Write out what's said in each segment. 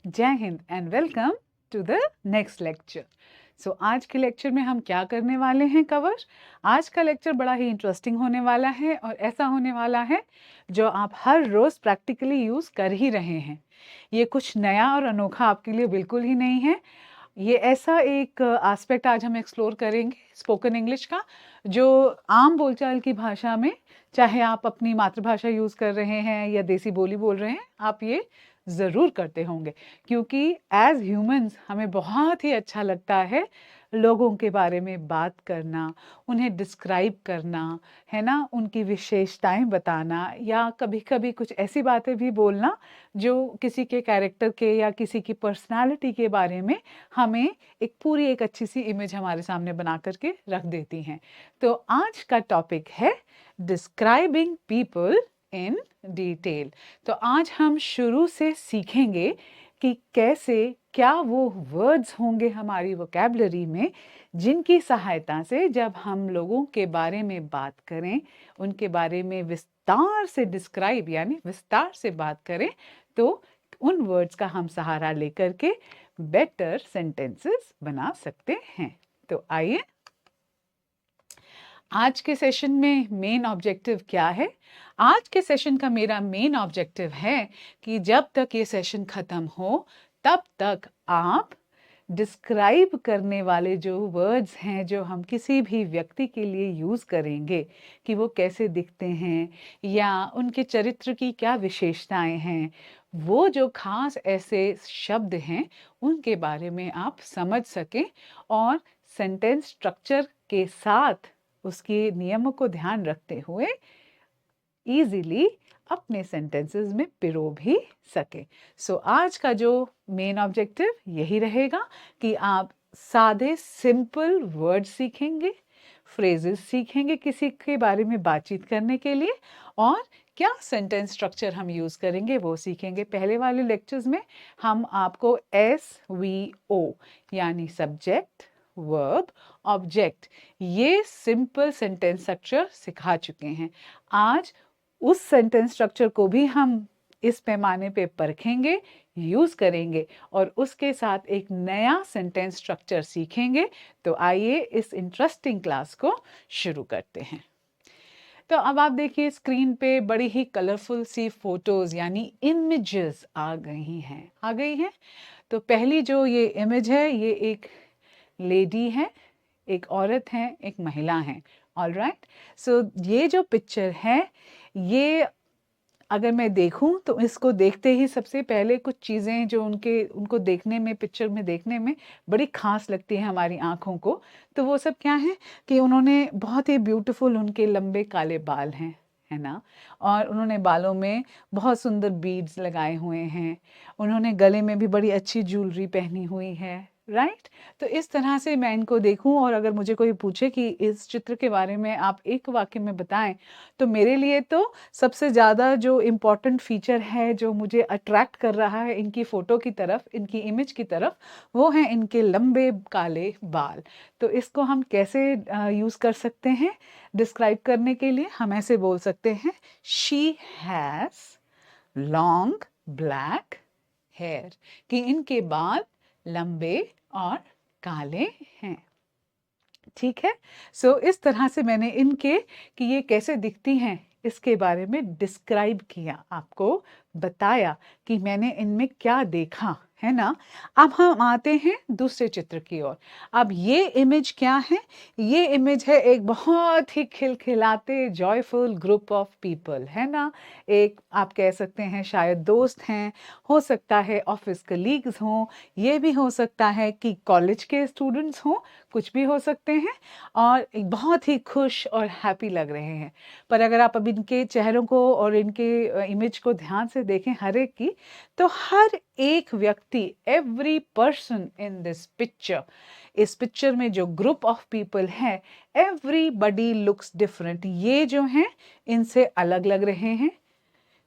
जय हिंद and welcome to the next lecture. आज के लेक्चर में हम क्या करने वाले हैं कवर। आज का लेक्चर बड़ा ही इंटरेस्टिंग होने वाला है और ऐसा होने वाला है जो आप हर रोज़ प्रैक्टिकली यूज़ कर ही रहे हैं। ये कुछ नया और अनोखा आपके लिए बिल्कुल ही नहीं है। ये ऐसा एक एस्पेक्ट आज हम एक्सप्लोर करेंगे स्पोकन इंग्लिश का, जो आम बोलचाल की भाषा में, चाहे आप अपनी मातृभाषा यूज़ कर रहे हैं या देसी बोली बोल रहे हैं, आप ये ज़रूर करते होंगे। क्योंकि एज ह्यूमंस हमें बहुत ही अच्छा लगता है लोगों के बारे में बात करना, उन्हें डिस्क्राइब करना, है ना, उनकी विशेषताएं बताना, या कभी कभी कुछ ऐसी बातें भी बोलना जो किसी के कैरेक्टर के या किसी की पर्सनालिटी के बारे में हमें एक अच्छी सी इमेज हमारे सामने बना करके रख देती हैं। तो आज का टॉपिक है डिस्क्राइबिंग पीपल इन डिटेल। तो आज हम शुरू से सीखेंगे कि कैसे, क्या वो वर्ड्स होंगे हमारी वोकैबुलरी में जिनकी सहायता से जब हम लोगों के बारे में बात करें, उनके बारे में विस्तार से डिस्क्राइब यानी विस्तार से बात करें, तो उन वर्ड्स का हम सहारा लेकर के बेटर सेंटेंसेस बना सकते हैं। तो आइए, आज के सेशन में मेन ऑब्जेक्टिव क्या है। आज के सेशन का मेरा मेन ऑब्जेक्टिव है कि जब तक ये सेशन खत्म हो तब तक आप डिस्क्राइब करने वाले जो वर्ड्स हैं जो हम किसी भी व्यक्ति के लिए यूज़ करेंगे, कि वो कैसे दिखते हैं या उनके चरित्र की क्या विशेषताएं हैं, वो जो खास ऐसे शब्द हैं उनके बारे में आप समझ सकें और सेंटेंस स्ट्रक्चर के साथ उसके नियमों को ध्यान रखते हुए इजीली अपने सेंटेंसेस में पिरो भी सके। आज का जो मेन ऑब्जेक्टिव यही रहेगा कि आप सादे सिंपल वर्ड सीखेंगे, फ्रेजेस सीखेंगे किसी के बारे में बातचीत करने के लिए, और क्या सेंटेंस स्ट्रक्चर हम यूज़ करेंगे वो सीखेंगे। पहले वाले लेक्चर्स में हम आपको SVO यानी सब्जेक्ट, वर्ब, ऑब्जेक्ट, ये सिंपल सेंटेंस स्ट्रक्चर सिखा चुके हैं। आज उस सेंटेंस स्ट्रक्चर को भी हम इस पैमाने पे परखेंगे, यूज करेंगे और उसके साथ एक नया सेंटेंस स्ट्रक्चर सीखेंगे। तो आइए इस इंटरेस्टिंग क्लास को शुरू करते हैं। तो अब आप देखिए स्क्रीन पे बड़ी ही कलरफुल सी फोटोज यानी इमेजेस आ गई हैं। तो पहली जो ये इमेज है, ये एक लेडी है, एक औरत है, एक महिला है। ऑल राइट, ये जो पिक्चर है, ये अगर मैं देखूं तो इसको देखते ही सबसे पहले कुछ चीज़ें जो उनको देखने में, पिक्चर में देखने में बड़ी खास लगती है हमारी आँखों को, तो वो सब क्या है कि उन्होंने बहुत ही ब्यूटीफुल, उनके लंबे काले बाल हैं, है ना, और उन्होंने बालों में बहुत सुंदर बीड्स लगाए हुए हैं, उन्होंने गले में भी बड़ी अच्छी ज्वेलरी पहनी हुई है। राइट, तो इस तरह से मैं इनको देखूं और अगर मुझे कोई पूछे कि इस चित्र के बारे में आप एक वाक्य में बताएं, तो मेरे लिए तो सबसे ज़्यादा जो इम्पोर्टेंट फीचर है, जो मुझे अट्रैक्ट कर रहा है इनकी फ़ोटो की तरफ, इनकी इमेज की तरफ, वो है इनके लंबे काले बाल। तो इसको हम कैसे यूज़ कर सकते हैं डिस्क्राइब करने के लिए? हम ऐसे बोल सकते हैं, she has long black hair, कि इनके बाल लंबे और काले हैं। ठीक है, इस तरह से मैंने इनके, कि ये कैसे दिखती हैं, इसके बारे में डिस्क्राइब किया, आपको बताया कि मैंने इनमें क्या देखा, है ना। अब हम आते हैं दूसरे चित्र की ओर। अब ये इमेज क्या है? ये इमेज है एक बहुत ही खिलखिलाते जॉयफुल ग्रुप ऑफ पीपल, है ना। एक आप कह सकते हैं शायद दोस्त हैं, हो सकता है ऑफिस कलीग्स हों, ये भी हो सकता है कि कॉलेज के स्टूडेंट्स हों, कुछ भी हो सकते हैं, और बहुत ही खुश और हैप्पी लग रहे हैं। पर अगर आप अब इनके चेहरों को और इनके इमेज को ध्यान से देखें हर एक की, तो हर एक व्यक्ति, every person in this picture, इस पिक्चर में जो ग्रुप ऑफ पीपल है, एवरीबडी लुक्स डिफरेंट। ये जो हैं इनसे अलग लग रहे हैं।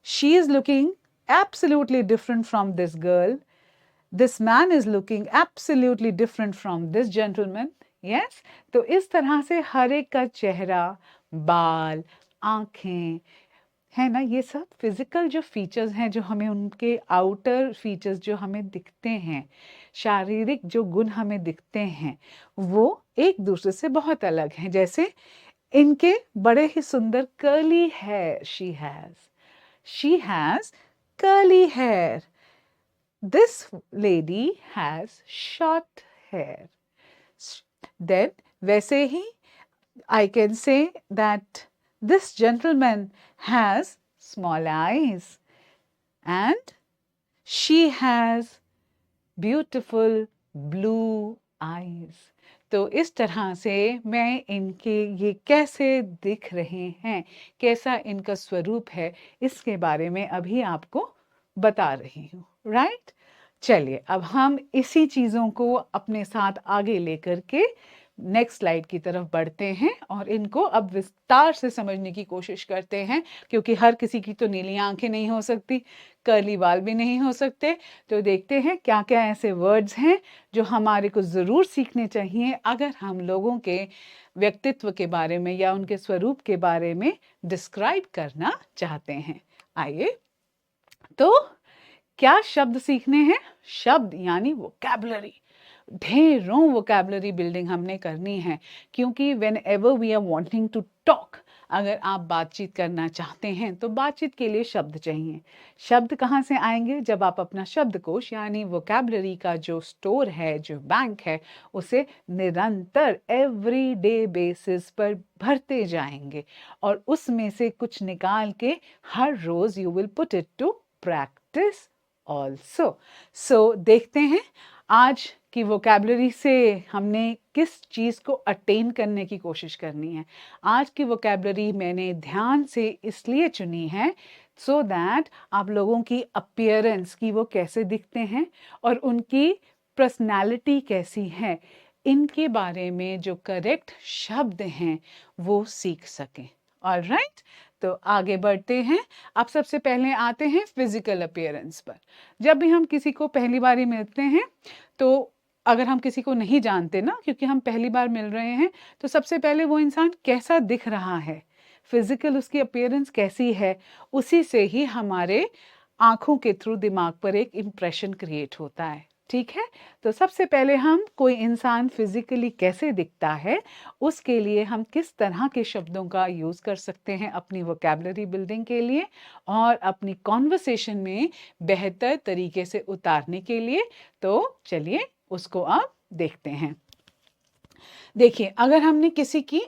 She is looking absolutely different from this girl, this man is looking absolutely different from this gentleman. Yes, तो इस तरह से हर एक का चेहरा, बाल, आंखें, है ना। ये सब फिजिकल जो फीचर्स हैं, जो हमें उनके आउटर फीचर्स जो हमें दिखते हैं, शारीरिक जो गुण हमें दिखते हैं, वो एक दूसरे से बहुत अलग हैं। जैसे इनके बड़े ही सुंदर curly hair she has curly hair, this lady has short hair. Then वैसे ही I can say that this gentleman has small eyes and she has beautiful blue eyes. तो इस तरह से मैं इनके ये कैसे दिख रहे हैं, कैसा इनका स्वरूप है, इसके बारे में अभी आपको बता रही हूँ, राइट। चलिए अब हम इसी चीज़ों को अपने साथ आगे लेकर के नेक्स्ट स्लाइड की तरफ बढ़ते हैं और इनको अब विस्तार से समझने की कोशिश करते हैं, क्योंकि हर किसी की तो नीली आंखें नहीं हो सकती, कर्ली बाल भी नहीं हो सकते। तो देखते हैं क्या क्या ऐसे वर्ड्स हैं जो हमारे को ज़रूर सीखने चाहिए अगर हम लोगों के व्यक्तित्व के बारे में या उनके स्वरूप के बारे में डिस्क्राइब करना चाहते हैं। आइए, तो क्या शब्द सीखने हैं? शब्द यानी वोकैबुलरी, ढेरों वोकैबुलरी बिल्डिंग हमने करनी है, क्योंकि whenever we are wanting to talk, अगर आप बातचीत करना चाहते हैं तो बातचीत के लिए शब्द चाहिए। शब्द कहाँ से आएंगे? जब आप अपना शब्दकोश यानी वोकैबुलरी का जो स्टोर है, जो बैंक है, उसे निरंतर एवरीडे बेसिस पर भरते जाएंगे और उसमें से कुछ निकाल के हर रोज you will put it to practice also. So देखते हैं आज की वोकैबुलरी से हमने किस चीज़ को अटेन करने की कोशिश करनी है। आज की वोकैबुलरी मैंने ध्यान से इसलिए चुनी है सो दैट आप लोगों की अपीयरेंस की वो कैसे दिखते हैं और उनकी पर्सनालिटी कैसी है, इनके बारे में जो करेक्ट शब्द हैं वो सीख सकें। ऑलराइट, तो आगे बढ़ते हैं। अब सबसे पहले आते हैं फिजिकल अपीयरेंस पर। जब भी हम किसी को पहली बार ही मिलते हैं, तो अगर हम किसी को नहीं जानते ना, क्योंकि हम पहली बार मिल रहे हैं, तो सबसे पहले वो इंसान कैसा दिख रहा है, फिजिकल उसकी अपीयरेंस कैसी है, उसी से ही हमारे आंखों के थ्रू दिमाग पर एक इम्प्रेशन क्रिएट होता है। ठीक है, तो सबसे पहले हम कोई इंसान फिजिकली कैसे दिखता है, उसके लिए हम किस तरह के शब्दों का यूज़ कर सकते हैं अपनी वोकैबुलरी बिल्डिंग के लिए और अपनी कॉन्वर्सेशन में बेहतर तरीके से उतारने के लिए। तो चलिए उसको अब देखते हैं। देखिए, अगर हमने किसी की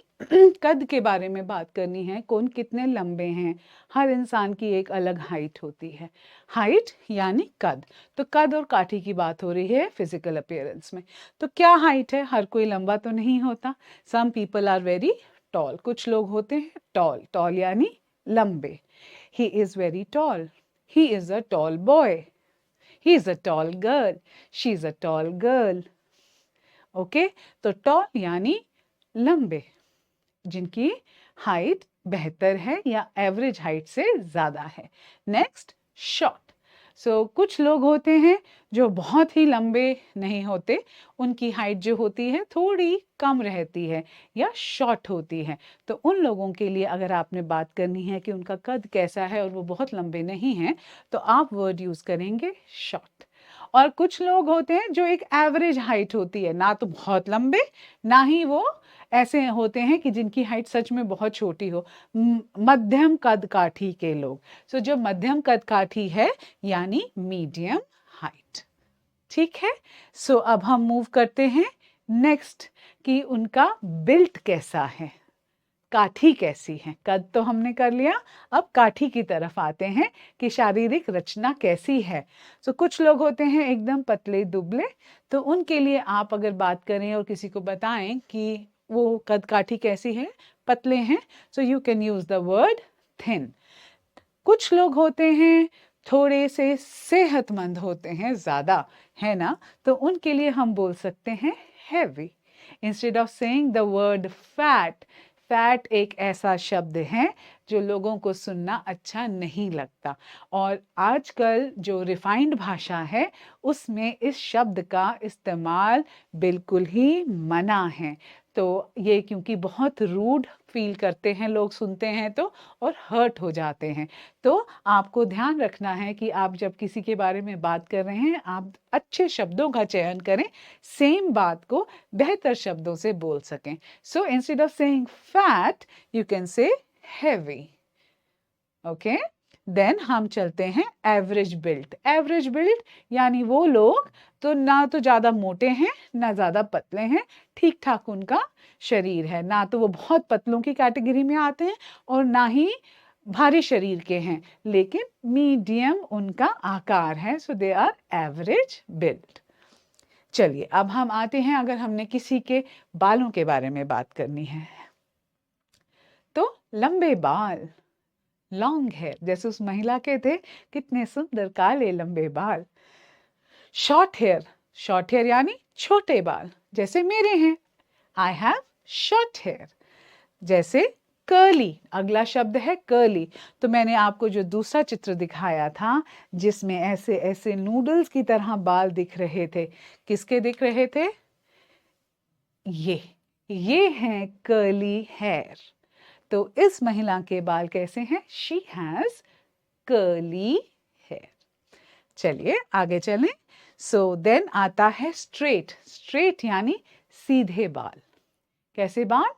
कद के बारे में बात करनी है, कौन कितने लंबे हैं, हर इंसान की एक अलग हाइट होती है। हाइट यानी कद, तो कद और काठी की बात हो रही है फिजिकल अपीयरेंस में। तो क्या हाइट है? हर कोई लंबा तो नहीं होता। Some people are very tall, कुछ लोग होते हैं टॉल, टॉल यानी लंबे। He is very tall, he is a tall boy, he is a tall girl, she is a tall girl. Okay, तो टॉल यानी लंबे, जिनकी हाइट बेहतर है या एवरेज हाइट से ज़्यादा है। Next, short. सो कुछ लोग होते हैं जो बहुत ही लंबे नहीं होते, उनकी हाइट जो होती है थोड़ी कम रहती है या शॉर्ट होती है। तो उन लोगों के लिए अगर आपने बात करनी है कि उनका कद कैसा है और वो बहुत लंबे नहीं हैं, तो आप वर्ड यूज़ करेंगे शॉर्ट। और कुछ लोग होते हैं जो एक एवरेज हाइट होती है, ना तो बहुत लंबे, ना ही वो ऐसे होते हैं कि जिनकी हाइट सच में बहुत छोटी हो, मध्यम कद काठी के लोग। सो जो मध्यम कद काठी है यानी मीडियम हाइट। ठीक है, सो अब हम मूव करते हैं नेक्स्ट कि उनका बिल्ट कैसा है, काठी कैसी है। कद तो हमने कर लिया, अब काठी की तरफ आते हैं कि शारीरिक रचना कैसी है। सो कुछ लोग होते हैं एकदम पतले दुबले, तो उनके लिए आप अगर बात करें और किसी को बताएं कि वो कद काठी कैसी है, पतले हैं, so you can use the word thin. कुछ लोग होते हैं थोड़े से सेहतमंद होते हैं ज़्यादा, है ना, तो उनके लिए हम बोल सकते हैं heavy. Instead of saying the word fat, fat एक ऐसा शब्द है जो लोगों को सुनना अच्छा नहीं लगता, और आजकल जो रिफाइंड भाषा है उसमें इस शब्द का इस्तेमाल बिल्कुल ही मना है। तो ये क्योंकि बहुत रूड फील करते हैं लोग सुनते हैं तो, और हर्ट हो जाते हैं। तो आपको ध्यान रखना है कि आप जब किसी के बारे में बात कर रहे हैं, आप अच्छे शब्दों का चयन करें, सेम बात को बेहतर शब्दों से बोल सकें। So instead of saying fat you can say heavy. Okay, then हम चलते हैं एवरेज बिल्ट। एवरेज बिल्ट यानी वो लोग तो ना तो ज़्यादा मोटे हैं ना ज़्यादा पतले हैं, ठीक ठाक उनका शरीर है, ना तो वो बहुत पतलों की कैटेगरी में आते हैं और ना ही भारी शरीर के हैं, लेकिन मीडियम उनका आकार है। सो दे आर एवरेज बिल्ट। चलिए अब हम आते हैं, अगर हमने किसी के बालों के बारे में बात करनी है तो लंबे बाल, लॉन्ग हेयर, जैसे उस महिला के थे, कितने सुंदर काले लंबे बाल। शॉर्ट हेयर, शॉर्ट हेयर यानी छोटे बाल, जैसे मेरे हैं, आई हैव शॉर्ट हेयर। जैसे कर्ली, अगला शब्द है कर्ली। तो मैंने आपको जो दूसरा चित्र दिखाया था जिसमें ऐसे ऐसे नूडल्स की तरह बाल दिख रहे थे, किसके दिख रहे थे? ये हैं कर्ली हेयर। तो इस महिला के बाल कैसे हैं? She has curly hair. चलिए आगे चलें। सो देन आता है स्ट्रेट। स्ट्रेट यानी सीधे बाल। कैसे बाल?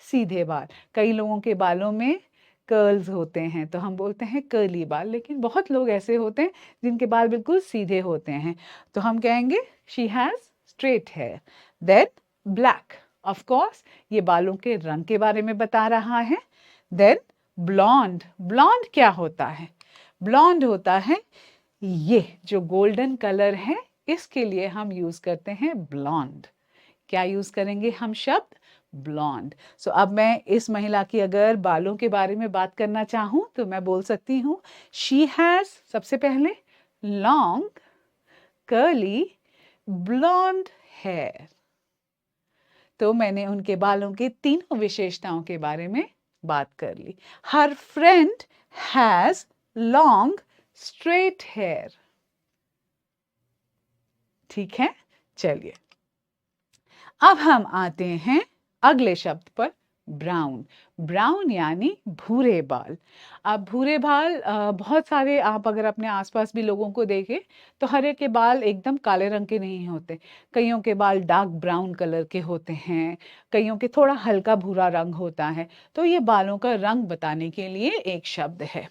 सीधे बाल। कई लोगों के बालों में कर्ल्स होते हैं तो हम बोलते हैं कर्ली बाल, लेकिन बहुत लोग ऐसे होते हैं जिनके बाल बिल्कुल सीधे होते हैं, तो हम कहेंगे she has straight hair. Then black, of course ये बालों के रंग के बारे में बता रहा है। Then blonde. ब्लॉन्ड क्या होता है? ब्लॉन्ड होता है ये जो गोल्डन कलर है, इसके लिए हम यूज करते हैं ब्लॉन्ड। क्या यूज करेंगे हम शब्द? ब्लॉन्ड। सो अब मैं इस महिला की अगर बालों के बारे में बात करना चाहूं तो मैं बोल सकती हूँ शी हैज, सबसे पहले लॉन्ग कर्ली ब्लॉन्ड हेयर। तो मैंने उनके बालों के तीनों विशेषताओं के बारे में बात कर ली। Her friend has long straight hair. ठीक है, चलिए अब हम आते हैं अगले शब्द पर, ब्राउन। ब्राउन यानी भूरे बाल। अब भूरे बाल बहुत सारे, आप अगर अपने आसपास भी लोगों को देखें तो हर एक के बाल एकदम काले रंग के नहीं होते। कईयों के बाल डार्क ब्राउन कलर के होते हैं, कईयों के थोड़ा हल्का भूरा रंग होता है। तो ये बालों का रंग बताने के लिए एक शब्द है।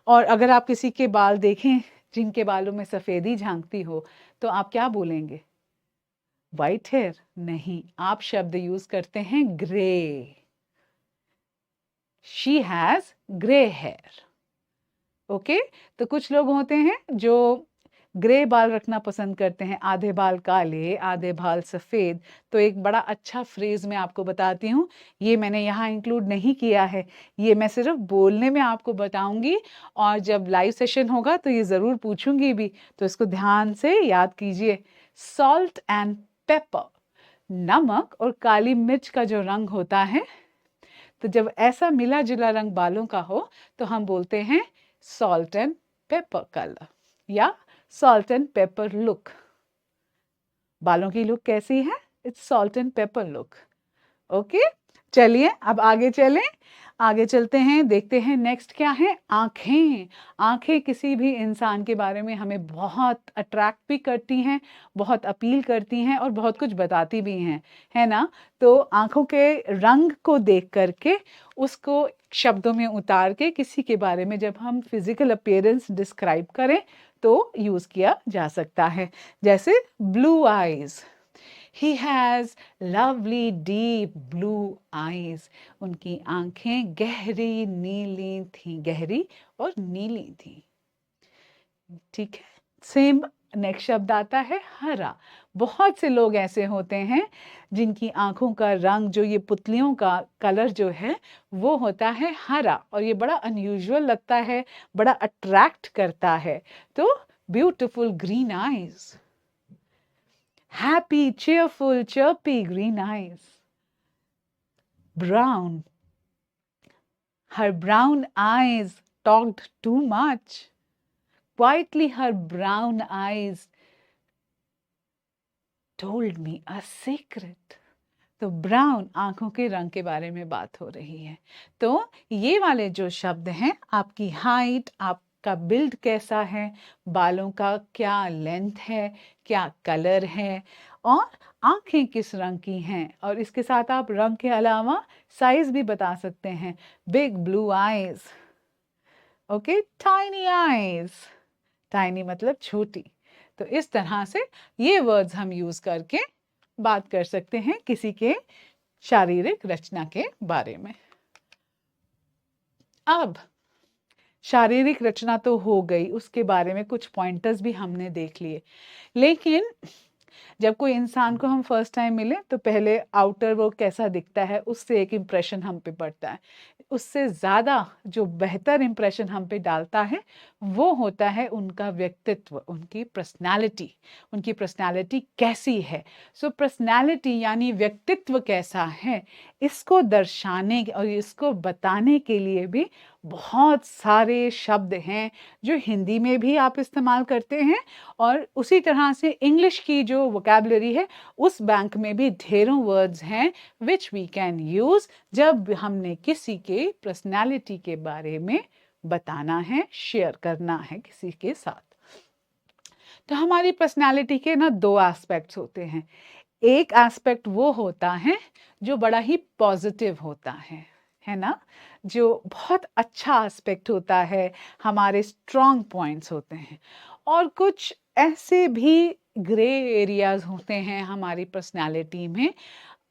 और अगर आप किसी के बाल देखें जिनके बालों में सफ़ेदी झांकती हो तो आप क्या बोलेंगे? White hair? नहीं, आप शब्द यूज करते हैं grey. She has grey hair. Okay, तो कुछ लोग होते हैं जो ग्रे बाल रखना पसंद करते हैं, आधे बाल काले आधे बाल सफेद। तो एक बड़ा अच्छा फ्रेज मैं आपको बताती हूँ, ये मैंने यहाँ इंक्लूड नहीं किया है, ये मैं सिर्फ बोलने में आपको बताऊंगी, और जब लाइव सेशन होगा तो ये जरूर पूछूंगी भी, तो इसको ध्यान से याद कीजिए। सॉल्ट एंड पेपर, नमक और काली मिर्च का जो रंग होता है, तो जब ऐसा मिला जुला रंग बालों का हो तो हम बोलते हैं सॉल्ट एंड पेपर कलर या सॉल्ट एंड पेपर लुक। बालों की लुक कैसी है? It's salt and paper look. Okay, चलिए अब आगे चलें, आगे चलते हैं, देखते हैं नेक्स्ट क्या है। आंखें। आंखें किसी भी इंसान के बारे में हमें बहुत अट्रैक्ट भी करती हैं, बहुत अपील करती हैं और बहुत कुछ बताती भी हैं, है ना? तो आंखों के रंग को देख करके उसको शब्दों में उतार के किसी के बारे में जब हम फिजिकल अपीयरेंस डिस्क्राइब करें तो यूज किया जा सकता है। जैसे blue eyes, He has lovely deep blue eyes. उनकी आंखें गहरी नीली थी, गहरी और नीली थी। ठीक है, सेम नेक्स्ट शब्द आता है हरा। बहुत से लोग ऐसे होते हैं जिनकी आंखों का रंग, जो ये पुतलियों का कलर जो है वो होता है हरा, और ये बड़ा अनयूजुअल लगता है, बड़ा अट्रैक्ट करता है। तो beautiful green eyes, happy, cheerful, chirpy green eyes. Brown. Her brown eyes talked too much. Quietly, her brown eyes told me a secret. तो ब्राउन आंखों के रंग के बारे में बात हो रही है। तो ये वाले जो शब्द हैं, आपकी हाइट, आपका बिल्ड कैसा है, बालों का क्या लेंथ है, क्या कलर है, और आंखें किस रंग की हैं, और इसके साथ आप रंग के अलावा साइज भी बता सकते हैं। Big blue eyes, okay, tiny eyes, tiny मतलब छोटी। तो इस तरह से ये वर्ड्स हम यूज करके बात कर सकते हैं किसी के शारीरिक रचना के बारे में। अब शारीरिक रचना तो हो गई, उसके बारे में कुछ पॉइंटर्स भी हमने देख लिए, लेकिन जब कोई इंसान को हम फर्स्ट टाइम मिले तो पहले आउटर वो कैसा दिखता है उससे एक इम्प्रेशन हम पे पड़ता है। उससे ज़्यादा जो बेहतर इम्प्रेशन हम पे डालता है वो होता है उनका व्यक्तित्व, उनकी पर्सनालिटी कैसी है। सो पर्सनालिटी यानी व्यक्तित्व कैसा है, इसको दर्शाने और इसको बताने के लिए भी बहुत सारे शब्द हैं जो हिंदी में भी आप इस्तेमाल करते हैं, और उसी तरह से इंग्लिश की जो वोकैबुलरी है उस बैंक में भी ढेरों वर्ड्स हैं विच वी कैन यूज जब हमने किसी के पर्सनालिटी के बारे में बताना है, शेयर करना है किसी के साथ। तो हमारी पर्सनालिटी के ना दो एस्पेक्ट्स होते हैं। एक एस्पेक्ट वो होता है जो बड़ा ही पॉजिटिव होता है ना, जो बहुत अच्छा एस्पेक्ट होता है, हमारे स्ट्रॉन्ग पॉइंट्स होते हैं। और कुछ ऐसे भी ग्रे एरियाज होते हैं हमारी पर्सनालिटी में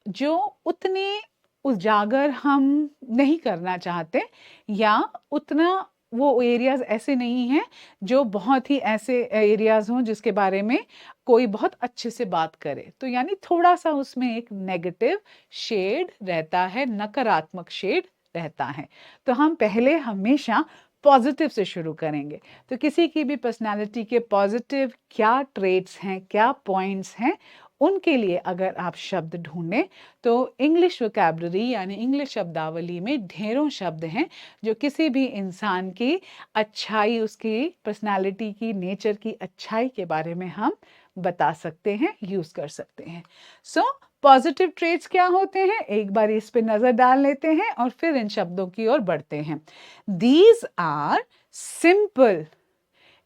जो उतने उजागर हम नहीं करना चाहते, या उतना वो एरियाज ऐसे नहीं हैं जो बहुत ही ऐसे एरियाज हों जिसके बारे में कोई बहुत अच्छे से बात करे। तो यानी थोड़ा सा उसमें एक नेगेटिव शेड रहता है, नकारात्मक शेड रहता है। तो हम पहले हमेशा पॉजिटिव से शुरू करेंगे। तो किसी की भी पर्सनालिटी के पॉजिटिव क्या ट्रेट्स हैं, क्या पॉइंट्स हैं, उनके लिए अगर आप शब्द ढूंढें तो इंग्लिश वोकैबुलरी यानी इंग्लिश शब्दावली में ढेरों शब्द हैं जो किसी भी इंसान की अच्छाई, उसकी पर्सनालिटी की, नेचर की अच्छाई के बारे में हम बता सकते हैं, यूज कर सकते हैं। सो पॉजिटिव ट्रेट्स क्या होते हैं, एक बार इस पे नजर डाल लेते हैं और फिर इन शब्दों की ओर बढ़ते हैं। These are simple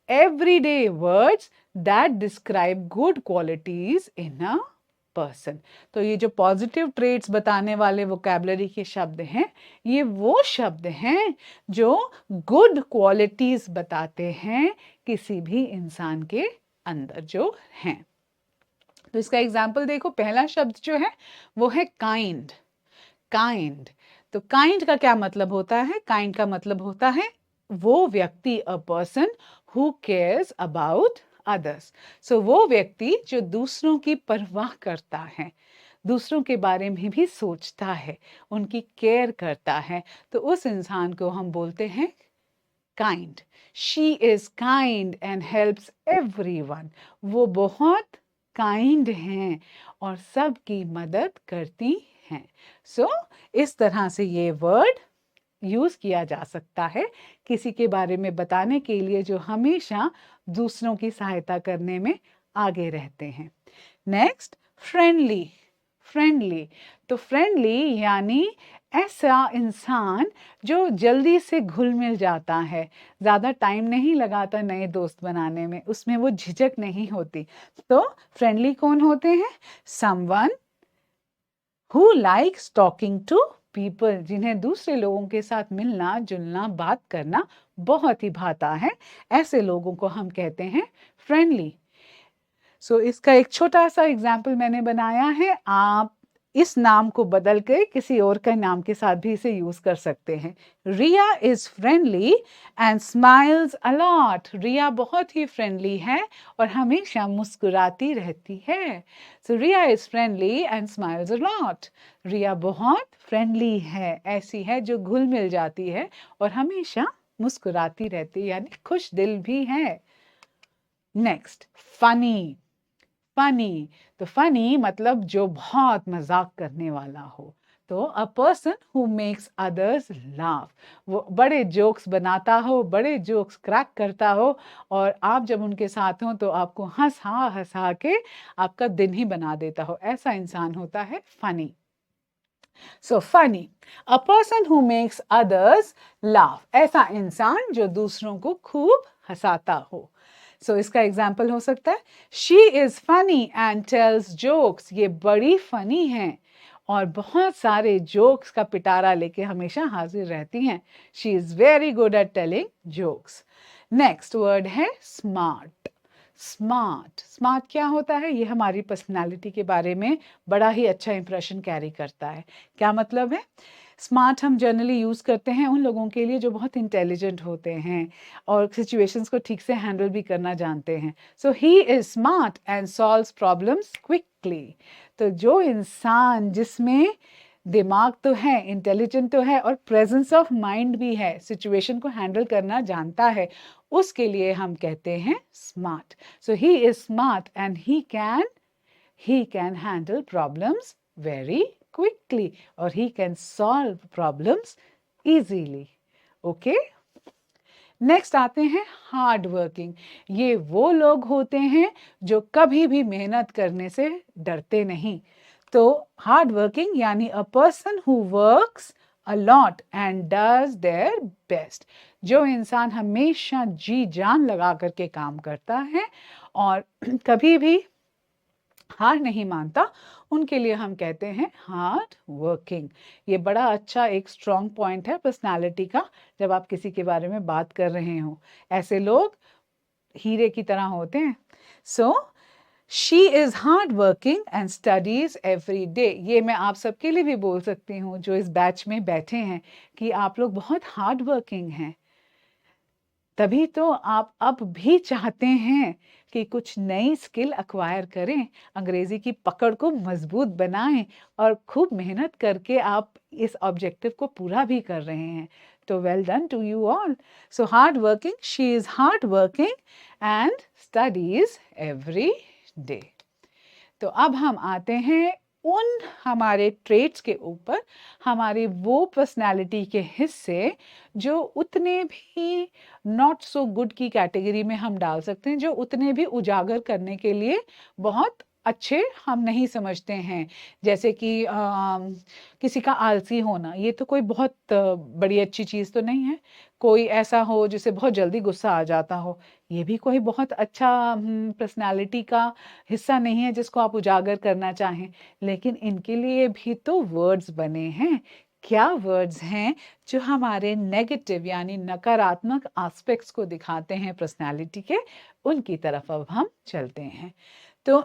everyday words that describe good qualities in a person। तो ये जो पॉजिटिव ट्रेट्स बताने वाले वोकैबुलरी के शब्द हैं, ये वो शब्द हैं जो गुड क्वालिटीज बताते हैं किसी भी इंसान के अंदर जो हैं। तो इसका एग्जाम्पल देखो, पहला शब्द जो है वो है काइंड। काइंड, तो काइंड का क्या मतलब होता है? काइंड का मतलब होता है वो व्यक्ति, a person who cares about others. So वो व्यक्ति जो दूसरों की परवाह करता है, दूसरों के बारे में भी सोचता है, उनकी केयर करता है, तो उस इंसान को हम बोलते हैं kind. She is kind and helps everyone. वो बहुत काइंड हैं और सबकी मदद करती हैं। सो इस तरह से ये वर्ड यूज किया जा सकता है किसी के बारे में बताने के लिए जो हमेशा दूसरों की सहायता करने में आगे रहते हैं। Next, friendly. फ्रेंडली, तो फ्रेंडली यानी ऐसा इंसान जो जल्दी से घुल मिल जाता है, ज़्यादा टाइम नहीं लगाता नए दोस्त बनाने में, उसमें वो झिझक नहीं होती। तो फ्रेंडली कौन होते हैं? Someone who likes talking to people, जिन्हें दूसरे लोगों के साथ मिलना जुलना, बात करना बहुत ही भाता है, ऐसे लोगों को हम कहते हैं फ्रेंडली। सो इसका एक छोटा सा एग्जाम्पल मैंने बनाया है। आप इस नाम को बदल के किसी और के नाम के साथ भी इसे यूज कर सकते हैं। Riya is friendly and smiles a lot. Riya बहुत ही फ्रेंडली है और हमेशा मुस्कुराती रहती है। So Riya is friendly and smiles a lot. Riya बहुत फ्रेंडली है, ऐसी है जो घुल मिल जाती है और हमेशा मुस्कुराती रहती है, यानी खुश दिल भी है। Next, funny. फनी, तो फनी मतलब जो बहुत मजाक करने वाला हो। तो अ person who makes others laugh, वो बड़े जोक्स बनाता हो, बड़े जोक्स क्रैक करता हो, और आप जब उनके साथ हो तो आपको हंसा हंसा के आपका दिन ही बना देता हो, ऐसा इंसान होता है funny. So funny, a person who makes others laugh, ऐसा इंसान जो दूसरों को खूब हंसाता हो। सो इसका एग्जाम्पल हो सकता है, she is funny and tells jokes, ये बड़ी फनी है और बहुत सारे जोक्स का पिटारा लेके हमेशा हाजिर रहती हैं। She is very good at telling jokes. Next word है स्मार्ट। स्मार्ट, स्मार्ट क्या होता है? ये हमारी पर्सनालिटी के बारे में बड़ा ही अच्छा इंप्रेशन कैरी करता है। क्या मतलब है? स्मार्ट हम जनरली यूज़ करते हैं उन लोगों के लिए जो बहुत इंटेलिजेंट होते हैं और सिचुएशंस को ठीक से हैंडल भी करना जानते हैं। So he is smart and solves problems quickly. तो जो इंसान जिसमें दिमाग तो है, इंटेलिजेंट तो है और प्रेजेंस ऑफ माइंड भी है, सिचुएशन को हैंडल करना जानता है, उसके लिए हम कहते हैं smart. So he is smart and he can handle problems very quickly और he can solve problems easily. Okay, next आते हैं हार्ड वर्किंग। ये वो लोग होते हैं जो कभी भी मेहनत करने से डरते नहीं। तो हार्ड वर्किंग यानी अ person who works a lot and does their best, जो इंसान हमेशा जी जान लगा करके काम करता है और कभी भी हार नहीं मानता, उनके लिए हम कहते हैं हार्ड वर्किंग। ये बड़ा अच्छा एक स्ट्रॉन्ग पॉइंट है पर्सनालिटी का, जब आप किसी के बारे में बात कर रहे हो। ऐसे लोग हीरे की तरह होते हैं। So she is hard working and studies every day. ये मैं आप सबके लिए भी बोल सकती हूँ जो इस बैच में बैठे हैं कि आप लोग बहुत हार्ड वर्किंग हैं। तभी तो आप अब भी चाहते हैं कि कुछ नई स्किल एक्वायर करें, अंग्रेजी की पकड़ को मजबूत बनाएं और खूब मेहनत करके आप इस ऑब्जेक्टिव को पूरा भी कर रहे हैं। तो well done to you all. So hard working, she is hard working and studies every day. तो अब हम आते हैं उन हमारे ट्रेट्स के ऊपर, हमारे वो पर्सनालिटी के हिस्से जो उतने भी नॉट सो गुड की कैटेगरी में हम डाल सकते हैं, जो उतने भी उजागर करने के लिए बहुत अच्छे हम नहीं समझते हैं। जैसे कि किसी का आलसी होना, ये तो कोई बहुत बड़ी अच्छी चीज़ तो नहीं है। कोई ऐसा हो जिसे बहुत जल्दी गुस्सा आ जाता हो, ये भी कोई बहुत अच्छा पर्सनालिटी का हिस्सा नहीं है जिसको आप उजागर करना चाहें। लेकिन इनके लिए भी तो वर्ड्स बने हैं। क्या वर्ड्स हैं? जो हमारे नेगेटिव यानी नकारात्मक एस्पेक्ट्स को दिखाते हैं पर्सनालिटी के, उनकी तरफ अब हम चलते हैं। तो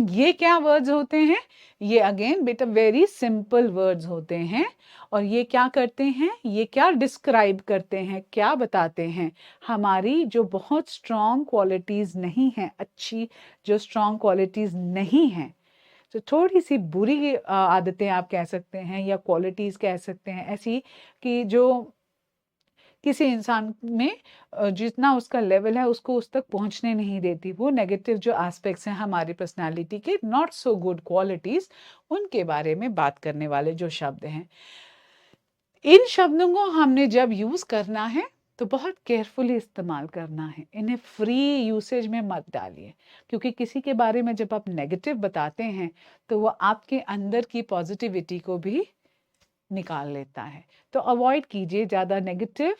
ये क्या वर्ड्स होते हैं? ये अगेन बेटा वेरी सिंपल वर्ड्स होते हैं और ये क्या करते हैं, ये क्या डिस्क्राइब करते हैं, क्या बताते हैं? हमारी जो बहुत स्ट्रॉन्ग क्वालिटीज़ नहीं हैं, अच्छी जो स्ट्रॉन्ग क्वालिटीज़ नहीं हैं, तो थोड़ी सी बुरी आदतें आप कह सकते हैं या क्वालिटीज़ कह सकते हैं, ऐसी कि जो किसी इंसान में जितना उसका लेवल है उसको उस तक पहुंचने नहीं देती। वो नेगेटिव जो एस्पेक्ट्स हैं हमारी पर्सनालिटी के, नॉट सो गुड क्वालिटीज़, उनके बारे में बात करने वाले जो शब्द हैं। इन शब्दों को हमने जब यूज़ करना है तो बहुत केयरफुली इस्तेमाल करना है। इन्हें फ्री यूसेज में मत डालिए, क्योंकि किसी के बारे में जब आप नेगेटिव बताते हैं तो वो आपके अंदर की पॉजिटिविटी को भी निकाल लेता है। तो अवॉइड कीजिए ज़्यादा नेगेटिव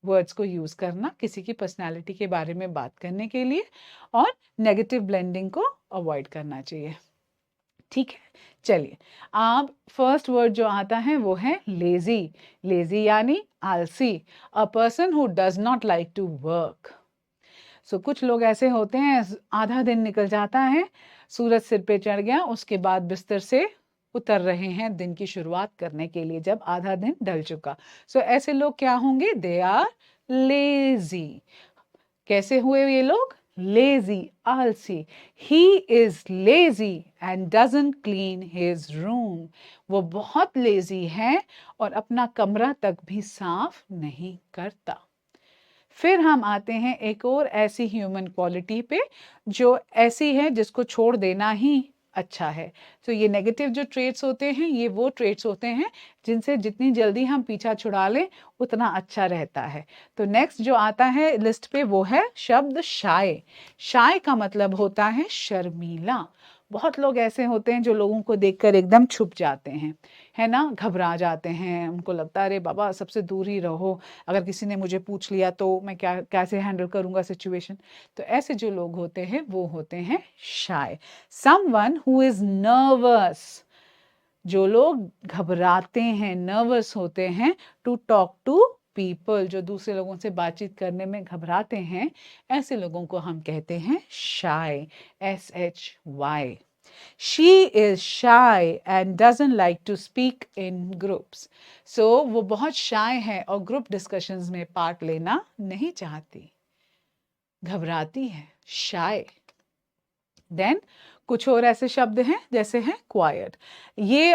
वर्ड्स को यूज़ करना किसी की पर्सनालिटी के बारे में बात करने के लिए, और नेगेटिव ब्लेंडिंग को अवॉइड करना चाहिए। ठीक है, चलिए अब फर्स्ट वर्ड जो आता है वो है लेजी। लेजी यानी आलसी, a person who does not like to work. So कुछ लोग ऐसे होते हैं, आधा दिन निकल जाता है, सूरज सिर पे चढ़ गया, उसके बाद बिस्तर से उतर रहे हैं दिन की शुरुआत करने के लिए जब आधा दिन ढल चुका। सो ऐसे लोग क्या होंगे? They are lazy. कैसे हुए ये लोग? लेजी, आलसी। He is lazy and doesn't clean his room. वो बहुत लेजी है और अपना कमरा तक भी साफ नहीं करता। फिर हम आते हैं एक और ऐसी ह्यूमन क्वालिटी पे जो ऐसी है जिसको छोड़ देना ही अच्छा है। तो ये नेगेटिव जो ट्रेट्स होते हैं, ये वो ट्रेट्स होते हैं जिनसे जितनी जल्दी हम पीछा छुड़ा लें उतना अच्छा रहता है। तो नेक्स्ट जो आता है लिस्ट पे वो है शब्द शाय। शाय का मतलब होता है शर्मीला। बहुत लोग ऐसे होते हैं जो लोगों को देखकर एकदम छुप जाते हैं, है ना, घबरा जाते हैं, उनको लगता है अरे बाबा सबसे दूर ही रहो, अगर किसी ने मुझे पूछ लिया तो मैं क्या कैसे हैंडल करूंगा सिचुएशन। तो ऐसे जो लोग होते हैं वो होते हैं शाय। समवन हु इज नर्वस, जो लोग घबराते हैं, नर्वस होते हैं, टू टॉक टू पीपल, जो दूसरे लोगों से बातचीत करने में घबराते हैं, ऐसे लोगों को हम कहते हैं शाय, SHY। She is shy and doesn't like to speak in groups. So वो बहुत शाय है और ग्रुप डिस्कशंस में पार्ट लेना नहीं चाहती, घबराती है, शाय। देन कुछ और ऐसे शब्द हैं जैसे है क्वाइट। ये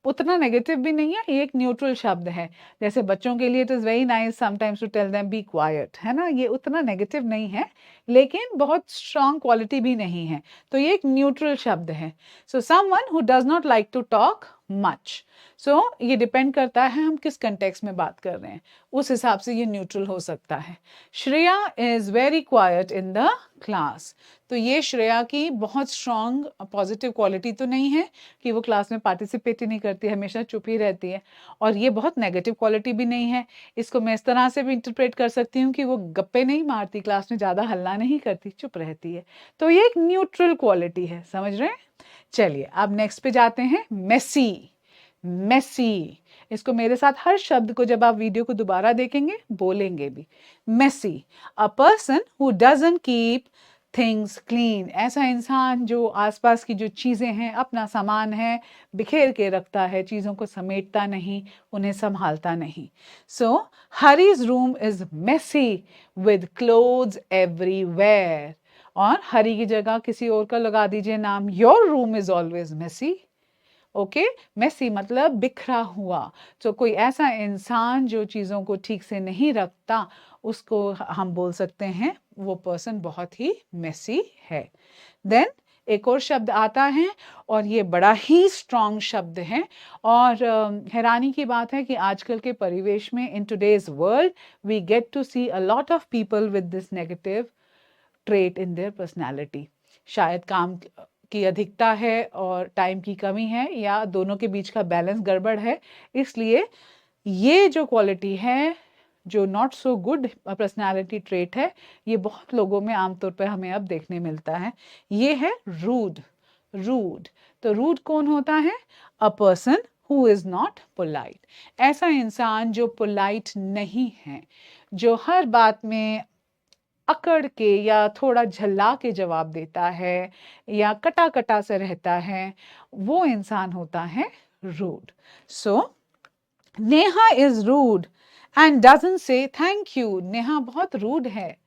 उतना नेगेटिव भी नहीं है, ये एक न्यूट्रल शब्द है। जैसे बच्चों के लिए it is very nice sometimes to tell them be quiet, है ना, ये उतना नेगेटिव नहीं है लेकिन बहुत स्ट्रॉन्ग क्वालिटी भी नहीं है, तो ये एक न्यूट्रल शब्द है। So someone who does not like to talk much. So ये डिपेंड करता है हम किस कंटेक्स्ट में बात कर रहे हैं, उस हिसाब से ये न्यूट्रल हो सकता है। Shreya is very quite in the class. तो ये श्रेया की बहुत स्ट्रॉन्ग पॉजिटिव क्वालिटी तो नहीं है कि वो क्लास में पार्टिसिपेट ही नहीं करती, हमेशा चुप ही रहती है, और ये बहुत नेगेटिव क्वालिटी भी नहीं है। इसको मैं इस तरह से भी इंटरप्रेट कर सकती हूँ कि वो गप्पे नहीं मारती, क्लास में ज़्यादा हल्ला नहीं करती, चुप रहती है। तो ये एक न्यूट्रल क्वालिटी है, समझ रहे हैं। चलिए अब नेक्स्ट पे जाते हैं, मेसी। मेसी, इसको मेरे साथ हर शब्द को जब आप वीडियो को दोबारा देखेंगे बोलेंगे भी। Messy, a person who doesn't keep things clean, ऐसा इंसान जो आसपास की जो चीज़ें हैं, अपना सामान है, बिखेर के रखता है, चीज़ों को समेटता नहीं, उन्हें संभालता नहीं। So Hari's room is messy with clothes everywhere. और हरी की जगह किसी और का लगा दीजिए नाम, your room is always messy. Okay, messy मतलब बिखरा हुआ। तो कोई ऐसा इंसान जो चीज़ों को ठीक से नहीं रखता, उसको हम बोल सकते हैं वो पर्सन बहुत ही मेसी है। देन एक और शब्द आता है और ये बड़ा ही स्ट्रॉन्ग शब्द है, और हैरानी की बात है कि आजकल के परिवेश में, in today's world, we get to see a lot of people with this negative trait in their personality. शायद काम की अधिकता है और टाइम की कमी है, या दोनों के बीच का बैलेंस गड़बड़ है, इसलिए ये जो क्वालिटी है, जो not so good personality trait है, ये बहुत लोगों में आमतौर पर हमें अब देखने मिलता है। ये है रूड। रूड, तो रूड कौन होता है? अ person who is not polite, ऐसा इंसान जो पोलाइट नहीं है, जो हर बात में अकड़ के या थोड़ा झल्ला के जवाब देता है या कटा कटा से रहता है, वो इंसान होता है rude. So Neha is rude and doesn't say thank you. Neha बहुत रूड है।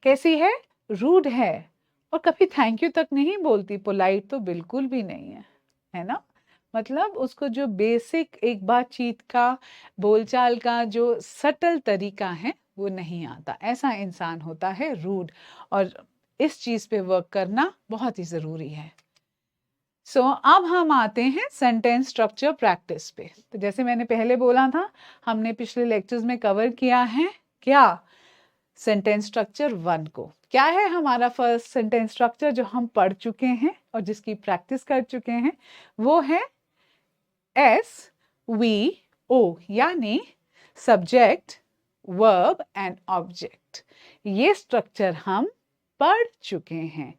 कैसी है? रूड है, और कभी थैंक यू तक नहीं बोलती, पोलाइट तो बिल्कुल भी नहीं है ना। मतलब उसको जो बेसिक एक बातचीत का, बोलचाल का जो सटल तरीका है वो नहीं आता, ऐसा इंसान होता है रूड। और इस चीज पे वर्क करना बहुत ही जरूरी है। सो अब हम आते हैं सेंटेंस स्ट्रक्चर प्रैक्टिस पे। तो जैसे मैंने पहले बोला था, हमने पिछले लेक्चर्स में कवर किया है क्या, सेंटेंस स्ट्रक्चर 1 को। क्या है हमारा फर्स्ट सेंटेंस स्ट्रक्चर जो हम पढ़ चुके हैं और जिसकी प्रैक्टिस कर चुके हैं, वो है SVO, यानी सब्जेक्ट, वर्ब एंड ऑब्जेक्ट। ये स्ट्रक्चर हम पढ़ चुके हैं।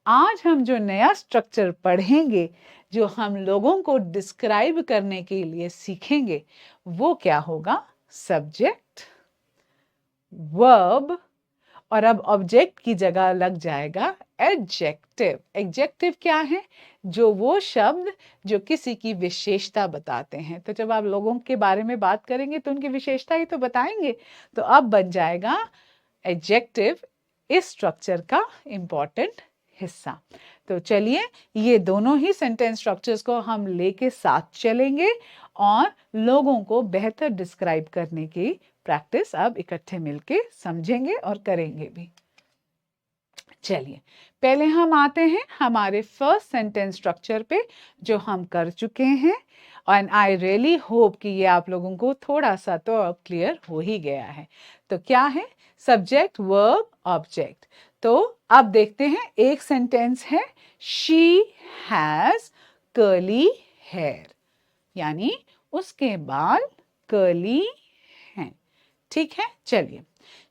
आज हम जो नया स्ट्रक्चर पढ़ेंगे, जो हम लोगों को डिस्क्राइब करने के लिए सीखेंगे, वो क्या होगा? सब्जेक्ट, वर्ब, और अब ऑब्जेक्ट की जगह लग जाएगा एडजेक्टिव। एडजेक्टिव क्या है? जो वो शब्द जो किसी की विशेषता बताते हैं। तो जब आप लोगों के बारे में बात करेंगे तो उनकी विशेषता ही तो बताएंगे, तो अब बन जाएगा एडजेक्टिव इस स्ट्रक्चर का इंपॉर्टेंट हिस्सा। तो चलिए ये दोनों ही सेंटेंस स्ट्रक्चर्स को हम लेके साथ चलेंगे और लोगों को बेहतर डिस्क्राइब करने की प्रैक्टिस अब इकट्ठे मिलके समझेंगे और करेंगे भी। चलिए पहले हम आते हैं हमारे फर्स्ट सेंटेंस स्ट्रक्चर पे जो हम कर चुके हैं, एंड आई रियली होप कि ये आप लोगों को थोड़ा सा तो अब क्लियर हो ही गया है। तो क्या है? Subject, verb, object. तो अब देखते हैं, एक सेंटेंस है शी हैज कर्ली हेयर, यानी उसके बाल कर्ली हैं। ठीक है, चलिए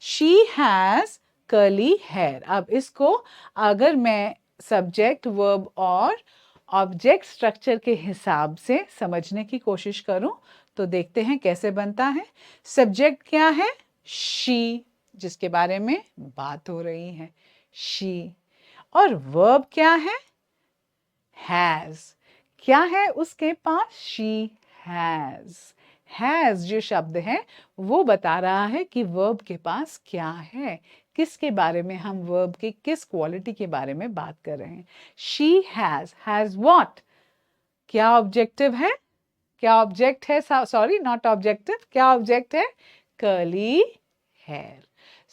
शी हैज कर्ली हेयर। अब इसको अगर मैं सब्जेक्ट, वर्ब और ऑब्जेक्ट स्ट्रक्चर के हिसाब से समझने की कोशिश करूं तो देखते हैं कैसे बनता है। सब्जेक्ट क्या है? शी, जिसके बारे में बात हो रही है, शी। और वर्ब क्या है? हैज। क्या है उसके पास? She has. हैज जो शब्द है वो बता रहा है कि वर्ब के पास क्या है, किसके बारे में हम वर्ब की किस क्वालिटी के बारे में बात कर रहे हैं। She has what? क्या ऑब्जेक्टिव है? क्या ऑब्जेक्ट है? सॉरी, नॉट ऑब्जेक्टिव, क्या ऑब्जेक्ट है? Curly hair.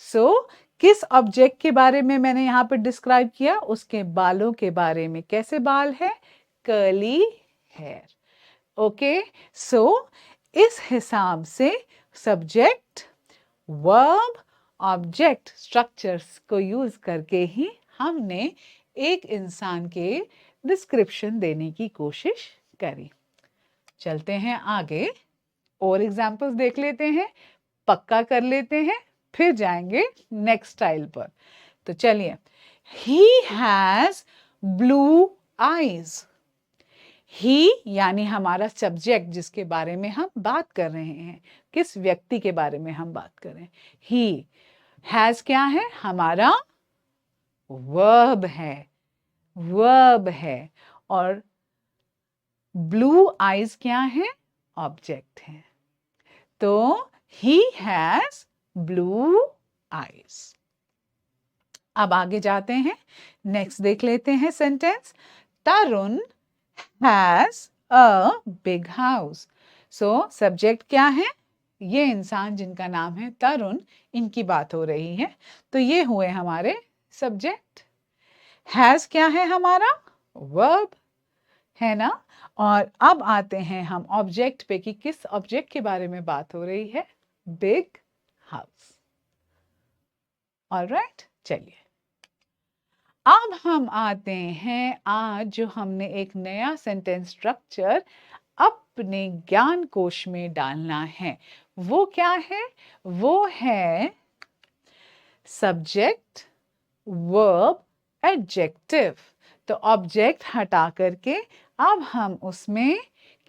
सो किस ऑब्जेक्ट के बारे में मैंने यहाँ पर डिस्क्राइब किया? उसके बालों के बारे में। कैसे बाल है? Curly hair. ओके, सो इस हिसाब से सब्जेक्ट, वर्ब, ऑब्जेक्ट स्ट्रक्चर्स को यूज करके ही हमने एक इंसान के डिस्क्रिप्शन देने की कोशिश करी। चलते हैं आगे, और एग्जाम्पल्स देख लेते हैं, पक्का कर लेते हैं, फिर जाएंगे नेक्स्ट स्टाइल पर। तो चलिए, ही हैज ब्लू आईज। ही यानी हमारा सब्जेक्ट, जिसके बारे में हम बात कर रहे हैं, किस व्यक्ति के बारे में हम बात कर रहे हैं। ही हैज क्या है? हमारा वर्ब है, वर्ब है। और ब्लू आईज क्या है? ऑब्जेक्ट है। तो ही हैज ब्लू आईज। अब आगे जाते हैं, नेक्स्ट देख लेते हैं sentence. Tarun has a big house. So subject क्या है? ये इंसान जिनका नाम है तरुण, इनकी बात हो रही है, तो ये हुए हमारे सब्जेक्ट। has क्या है? हमारा verb है ना। और अब आते हैं हम ऑब्जेक्ट पे कि किस ऑब्जेक्ट के बारे में बात हो रही है? Big house. ऑलराइट, चलिए अब हम आते हैं, आज जो हमने एक नया सेंटेंस स्ट्रक्चर अपने ज्ञान कोश में डालना है, वो क्या है? वो है सब्जेक्ट, वर्ब, एडजेक्टिव। तो ऑब्जेक्ट हटा करके अब हम उसमें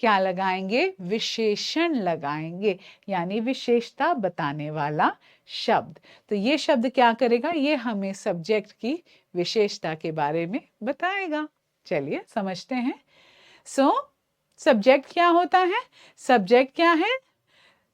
क्या लगाएंगे? विशेषण लगाएंगे, यानी विशेषता बताने वाला शब्द। तो ये शब्द क्या करेगा? ये हमें सब्जेक्ट की विशेषता के बारे में बताएगा। चलिए समझते हैं। सो सब्जेक्ट क्या होता है? सब्जेक्ट क्या है?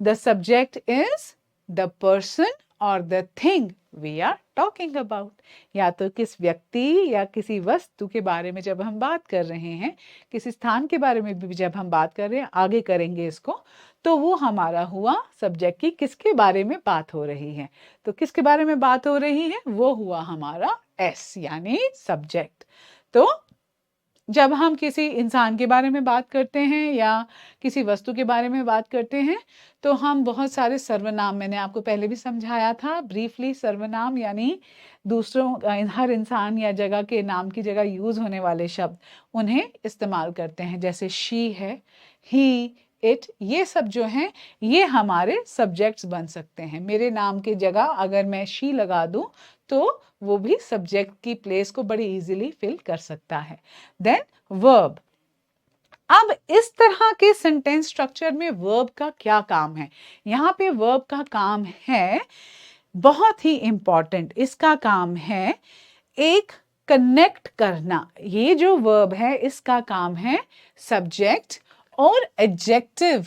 The subject is the person और the thing we are talking about. या तो किस व्यक्ति या किसी वस्तु के बारे में जब हम बात कर रहे हैं, किसी स्थान के बारे में भी जब हम बात कर रहे हैं, आगे करेंगे इसको, तो वो हमारा हुआ सब्जेक्ट की किसके बारे में बात हो रही है। तो किसके बारे में बात हो रही है? वो हुआ हमारा एस, यानी सब्जेक्ट। तो जब हम किसी इंसान के बारे में बात करते हैं या किसी वस्तु के बारे में बात करते हैं, तो हम बहुत सारे सर्वनाम, मैंने आपको पहले भी समझाया था ब्रीफली, सर्वनाम यानी दूसरों, हर इंसान या जगह के नाम की जगह यूज होने वाले शब्द, उन्हें इस्तेमाल करते हैं। जैसे शी है, ही, इट, ये सब जो हैं ये हमारे सब्जेक्ट्स बन सकते हैं। मेरे नाम की जगह अगर मैं शी लगा दूं तो वो भी सब्जेक्ट की प्लेस को बड़ी इजीली फिल कर सकता है। Then verb. अब इस तरह के सेंटेंस स्ट्रक्चर में वर्ब का क्या काम है? यहाँ पे वर्ब का काम है बहुत ही इंपॉर्टेंट। इसका काम है एक कनेक्ट करना। ये जो वर्ब है इसका काम है सब्जेक्ट और एडजेक्टिव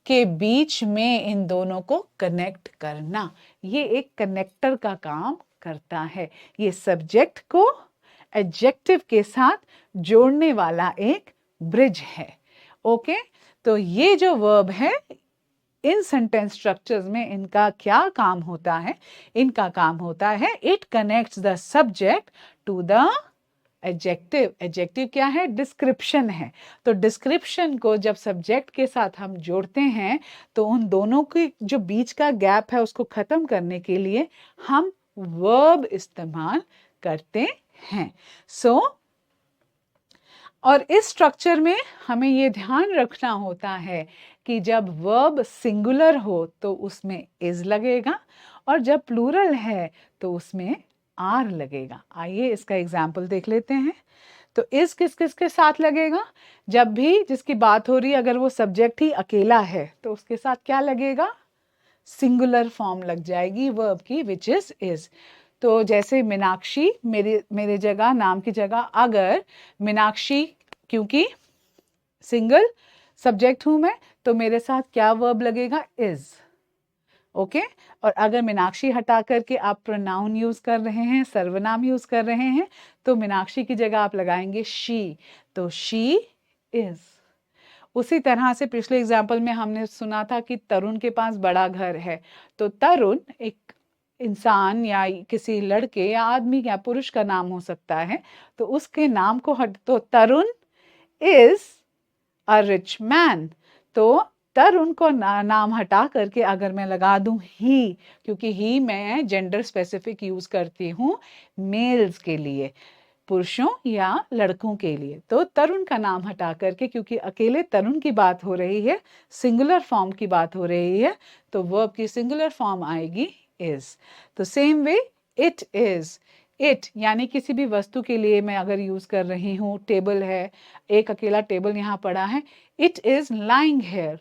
के बीच में इन दोनों को कनेक्ट करना। ये एक कनेक्टर का काम करता है। ये सब्जेक्ट को एडजेक्टिव के साथ जोड़ने वाला एक ब्रिज है। ओके, तो ये जो वर्ब है इन सेंटेंस स्ट्रक्चर्स में इनका क्या काम होता है? इनका काम होता है it connects the subject to the adjective. Adjective क्या है? डिस्क्रिप्शन है। तो डिस्क्रिप्शन को जब सब्जेक्ट के साथ हम जोड़ते हैं तो उन दोनों के जो बीच का गैप है उसको खत्म करने के लिए हम वर्ब इस्तेमाल करते हैं। सो और इस स्ट्रक्चर में हमें ये ध्यान रखना होता है कि जब वर्ब सिंगुलर हो तो उसमें इज लगेगा और जब प्लूरल है तो उसमें आर लगेगा। आइए इसका एग्जाम्पल देख लेते हैं। तो इस किस किस के साथ लगेगा? जब भी जिसकी बात हो रही है अगर वो सब्जेक्ट ही अकेला है तो उसके साथ क्या लगेगा? सिंगुलर फॉर्म लग जाएगी वर्ब की, विच इज। तो जैसे मीनाक्षी, मेरे जगह, नाम की जगह अगर मीनाक्षी, क्योंकि सिंगल सब्जेक्ट हूं मैं तो मेरे साथ क्या वर्ब लगेगा? इज। ओके और अगर मीनाक्षी हटा करके आप प्रोनाउन यूज कर रहे हैं, सर्वनाम यूज कर रहे हैं, तो मीनाक्षी की जगह आप लगाएंगे शी, तो शी इज। उसी तरह से पिछले एग्जाम्पल में हमने सुना था कि तरुण के पास बड़ा घर है, तो तरुण एक इंसान या किसी लड़के या आदमी या पुरुष का नाम हो सकता है, तो उसके नाम को तो तरुण इज अ रिच मैन। तो तरुण को नाम हटा करके अगर मैं लगा दूं ही, क्योंकि ही मैं जेंडर स्पेसिफिक यूज करती हूँ मेल्स के लिए, पुरुषों या लड़कों के लिए, तो तरुण का नाम हटा करके, क्योंकि अकेले तरुण की बात हो रही है, सिंगुलर फॉर्म की बात हो रही है, तो वर्ब की सिंगुलर फॉर्म आएगी इज। तो same way it is. It यानी किसी भी वस्तु के लिए मैं अगर यूज कर रही हूँ, टेबल है, एक अकेला टेबल यहाँ पड़ा है, it is lying here.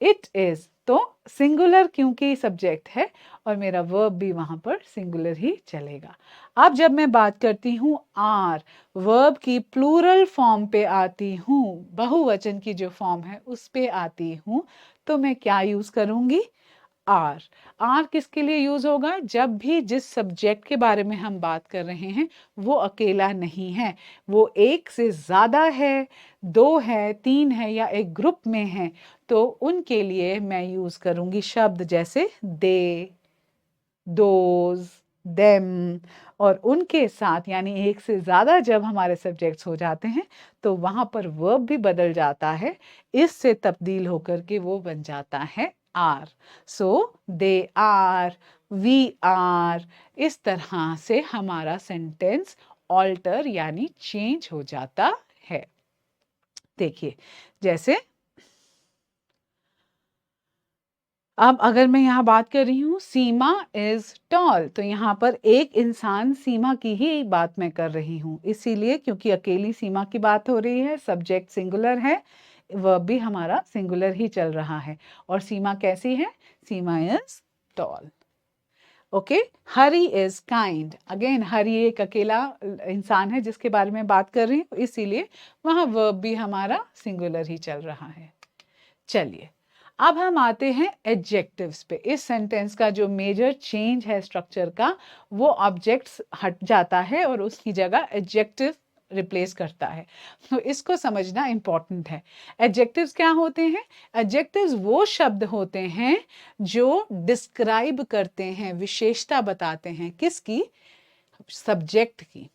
It is तो सिंगुलर क्योंकि सब्जेक्ट है और मेरा वर्ब भी वहां पर सिंगुलर ही चलेगा। अब जब मैं बात करती हूँ आर, वर्ब की प्लूरल फॉर्म पे आती हूँ, बहुवचन की जो फॉर्म है उस पे आती हूँ, तो मैं क्या यूज करूंगी? आर। आर किसके लिए यूज होगा? जब भी जिस सब्जेक्ट के बारे में हम बात कर रहे हैं वो अकेला नहीं है, वो एक से ज्यादा है, दो है, तीन है या एक ग्रुप में है, तो उनके लिए मैं यूज करूंगी शब्द जैसे दे, दोज, देम, और उनके साथ यानी एक से ज्यादा जब हमारे सब्जेक्ट्स हो जाते हैं तो वहां पर वर्ब भी बदल जाता है, इससे तब्दील होकर के वो बन जाता है are. So they are, we are, इस तरह से हमारा सेंटेंस ऑल्टर यानी चेंज हो जाता है। देखिए जैसे अब अगर मैं यहाँ बात कर रही हूँ सीमा इज टॉल, तो यहाँ पर एक इंसान सीमा की ही बात मैं कर रही हूँ, इसीलिए क्योंकि अकेली सीमा की बात हो रही है, सब्जेक्ट सिंगुलर है, वर्ब भी हमारा सिंगुलर ही चल रहा है। और सीमा कैसी है? Seema is tall. Okay, Hari is kind, again Hari एक अकेला इंसान है जिसके बारे में बात कर रही हूँ, इसीलिए वहां वर्ब भी हमारा सिंगुलर ही चल रहा है। चलिए अब हम आते हैं एडजेक्टिव्स पे। इस सेंटेंस का जो मेजर चेंज है स्ट्रक्चर का, वो ऑब्जेक्ट्स हट जाता है और उसकी जगह एडजेक्टिव रिप्लेस करता है, तो इसको समझना इंपॉर्टेंट है। एडजेक्टिव्स क्या होते हैं? एडजेक्टिव्स वो शब्द होते हैं जो डिस्क्राइब करते हैं, विशेषता बताते हैं, किसकी? सब्जेक्ट की।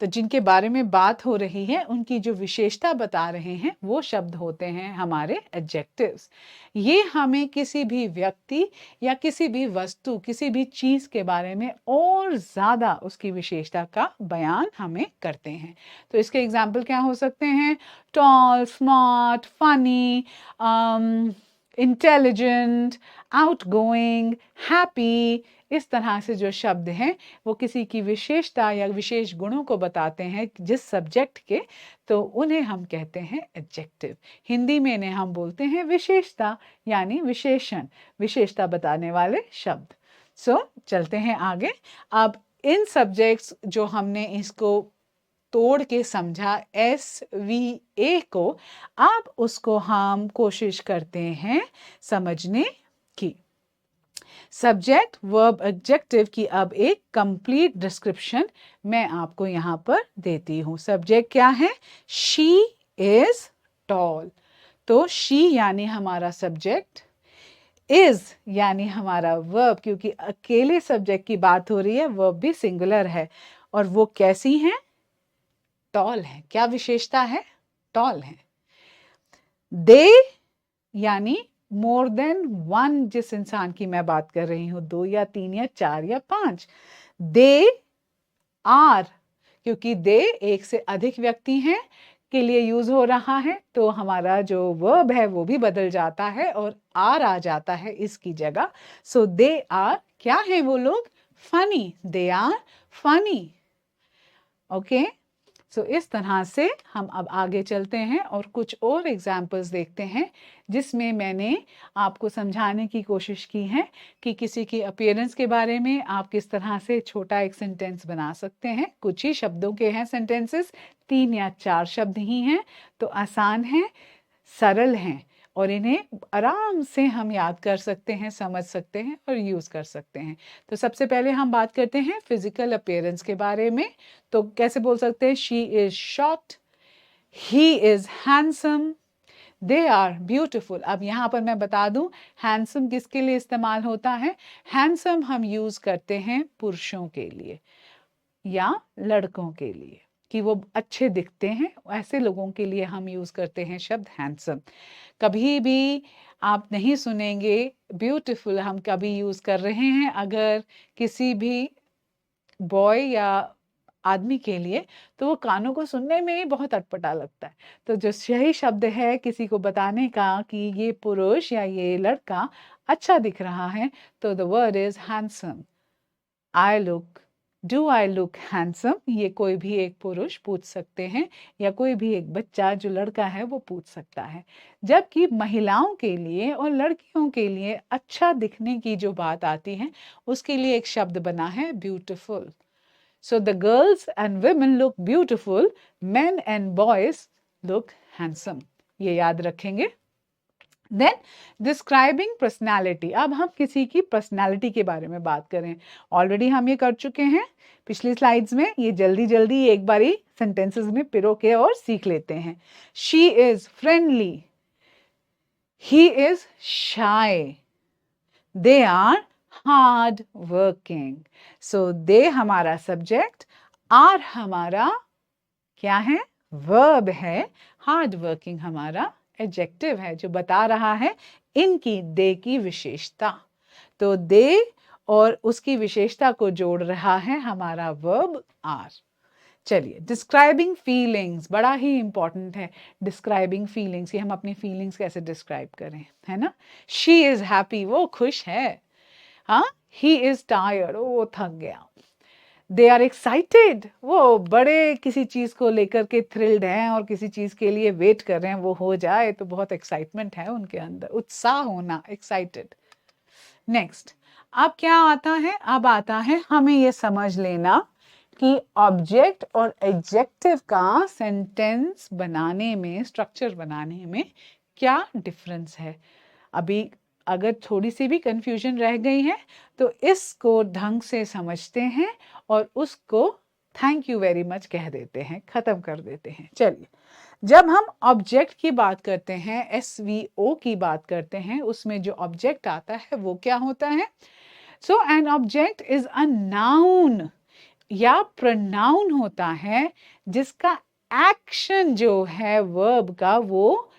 तो जिनके बारे में बात हो रही है उनकी जो विशेषता बता रहे हैं वो शब्द होते हैं हमारे एडजेक्टिव्स। ये हमें किसी भी व्यक्ति या किसी भी वस्तु, किसी भी चीज के बारे में और ज्यादा उसकी विशेषता का बयान हमें करते हैं। तो इसके एग्जाम्पल क्या हो सकते हैं? Tall, smart, funny, intelligent, outgoing, happy, इस तरह से जो शब्द हैं वो किसी की विशेषता या विशेष गुणों को बताते हैं जिस सब्जेक्ट के, तो उन्हें हम कहते हैं एडजेक्टिव। हिंदी में इन्हें हम बोलते हैं विशेषता यानी विशेषण, विशेषता बताने वाले शब्द। सो चलते हैं आगे। अब इन सब्जेक्ट्स जो हमने इसको तोड़ के समझा SVA को, अब उसको हम कोशिश करते हैं समझने की। सब्जेक्ट, वर्ब, एडजेक्टिव की अब एक कंप्लीट डिस्क्रिप्शन मैं आपको यहां पर देती हूं। सब्जेक्ट क्या है? शी इज टॉल, तो शी यानी हमारा सब्जेक्ट, इज यानी हमारा वर्ब, क्योंकि अकेले सब्जेक्ट की बात हो रही है, वर्ब भी सिंगुलर है। और वो कैसी हैं? टॉल है। क्या विशेषता है? टॉल है। दे यानी मोर देन वन, जिस इंसान की मैं बात कर रही हूं, 2 या 3 या 4 या 5। दे आर, क्योंकि दे एक से अधिक व्यक्ति हैं के लिए यूज हो रहा है, तो हमारा जो वर्ब है वो भी बदल जाता है और आर आ जाता है इसकी जगह। सो दे आर, क्या है वो लोग? Funny. They are funny. Okay, so इस तरह से हम अब आगे चलते हैं और कुछ और एग्जाम्पल्स देखते हैं जिसमें मैंने आपको समझाने की कोशिश की है कि किसी की अपीयरेंस के बारे में आप किस तरह से छोटा एक सेंटेंस बना सकते हैं। कुछ ही शब्दों के हैं सेंटेंसेस, 3 या 4 शब्द ही हैं, तो आसान हैं, सरल हैं और इन्हें आराम से हम याद कर सकते हैं, समझ सकते हैं और यूज कर सकते हैं। तो सबसे पहले हम बात करते हैं फिजिकल अपीयरेंस के बारे में। तो कैसे बोल सकते हैं? She is short, he is handsome, they are beautiful. अब यहाँ पर मैं बता दूं, हैंडसम किसके लिए इस्तेमाल होता है? हैंडसम हम यूज करते हैं पुरुषों के लिए या लड़कों के लिए, कि वो अच्छे दिखते हैं, ऐसे लोगों के लिए हम यूज करते हैं शब्द हैंडसम। कभी भी आप नहीं सुनेंगे ब्यूटीफुल हम कभी यूज कर रहे हैं अगर किसी भी बॉय या आदमी के लिए, तो वो कानों को सुनने में ही बहुत अटपटा लगता है। तो जो सही शब्द है किसी को बताने का कि ये पुरुष या ये लड़का अच्छा दिख रहा है, तो the word is handsome. I look, do I look handsome, ये कोई भी एक पुरुष पूछ सकते हैं या कोई भी एक बच्चा जो लड़का है वो पूछ सकता है। जबकि महिलाओं के लिए और लड़कियों के लिए अच्छा दिखने की जो बात आती है उसके लिए एक शब्द बना है beautiful. So the girls and women look beautiful, men and boys look handsome. ये याद रखेंगे। Then describing personality. अब हम किसी की पर्सनैलिटी के बारे में बात करें। ऑलरेडी हम ये कर चुके हैं पिछली स्लाइड्स में, ये जल्दी जल्दी एक बारी सेंटेंसेस में पिरो के और सीख लेते हैं। She is friendly, he is shy, they are hard working. So they हमारा सब्जेक्ट, आर हमारा क्या है? वर्ब है, हार्ड वर्किंग हमारा एडजेक्टिव है जो बता रहा है इनकी, दे की विशेषता। तो दे और उसकी विशेषता को जोड़ रहा है हमारा वर्ब आर। चलिए, डिस्क्राइबिंग फीलिंग्स बड़ा ही इंपॉर्टेंट है। डिस्क्राइबिंग फीलिंग्स, कि हम अपनी फीलिंग्स कैसे डिस्क्राइब करें, है ना? शी इज हैप्पी, वो खुश है। हाँ, ही इज टायर्ड, वो थक गया। दे आर एक्साइटेड, वो बड़े किसी चीज को लेकर के थ्रिल्ड हैं और किसी चीज के लिए वेट कर रहे हैं वो हो जाए, तो बहुत एक्साइटमेंट है उनके अंदर, उत्साह होना, एक्साइटेड। नेक्स्ट, अब क्या आता है? अब आता है हमें ये समझ लेना कि ऑब्जेक्ट और एडजेक्टिव का सेंटेंस बनाने में, स्ट्रक्चर बनाने में क्या डिफरेंस है। अभी अगर थोड़ी सी भी कंफ्यूजन रह गई है तो इसको ढंग से समझते हैं और उसको थैंक यू वेरी मच कह देते हैं, खत्म कर देते हैं। चलिए, जब हम ऑब्जेक्ट की बात करते हैं, SVO की बात करते हैं, उसमें जो ऑब्जेक्ट आता है वो क्या होता है? So an object is a noun या प्रोनाउन होता है जिसका एक्शन जो है वर्ब का वो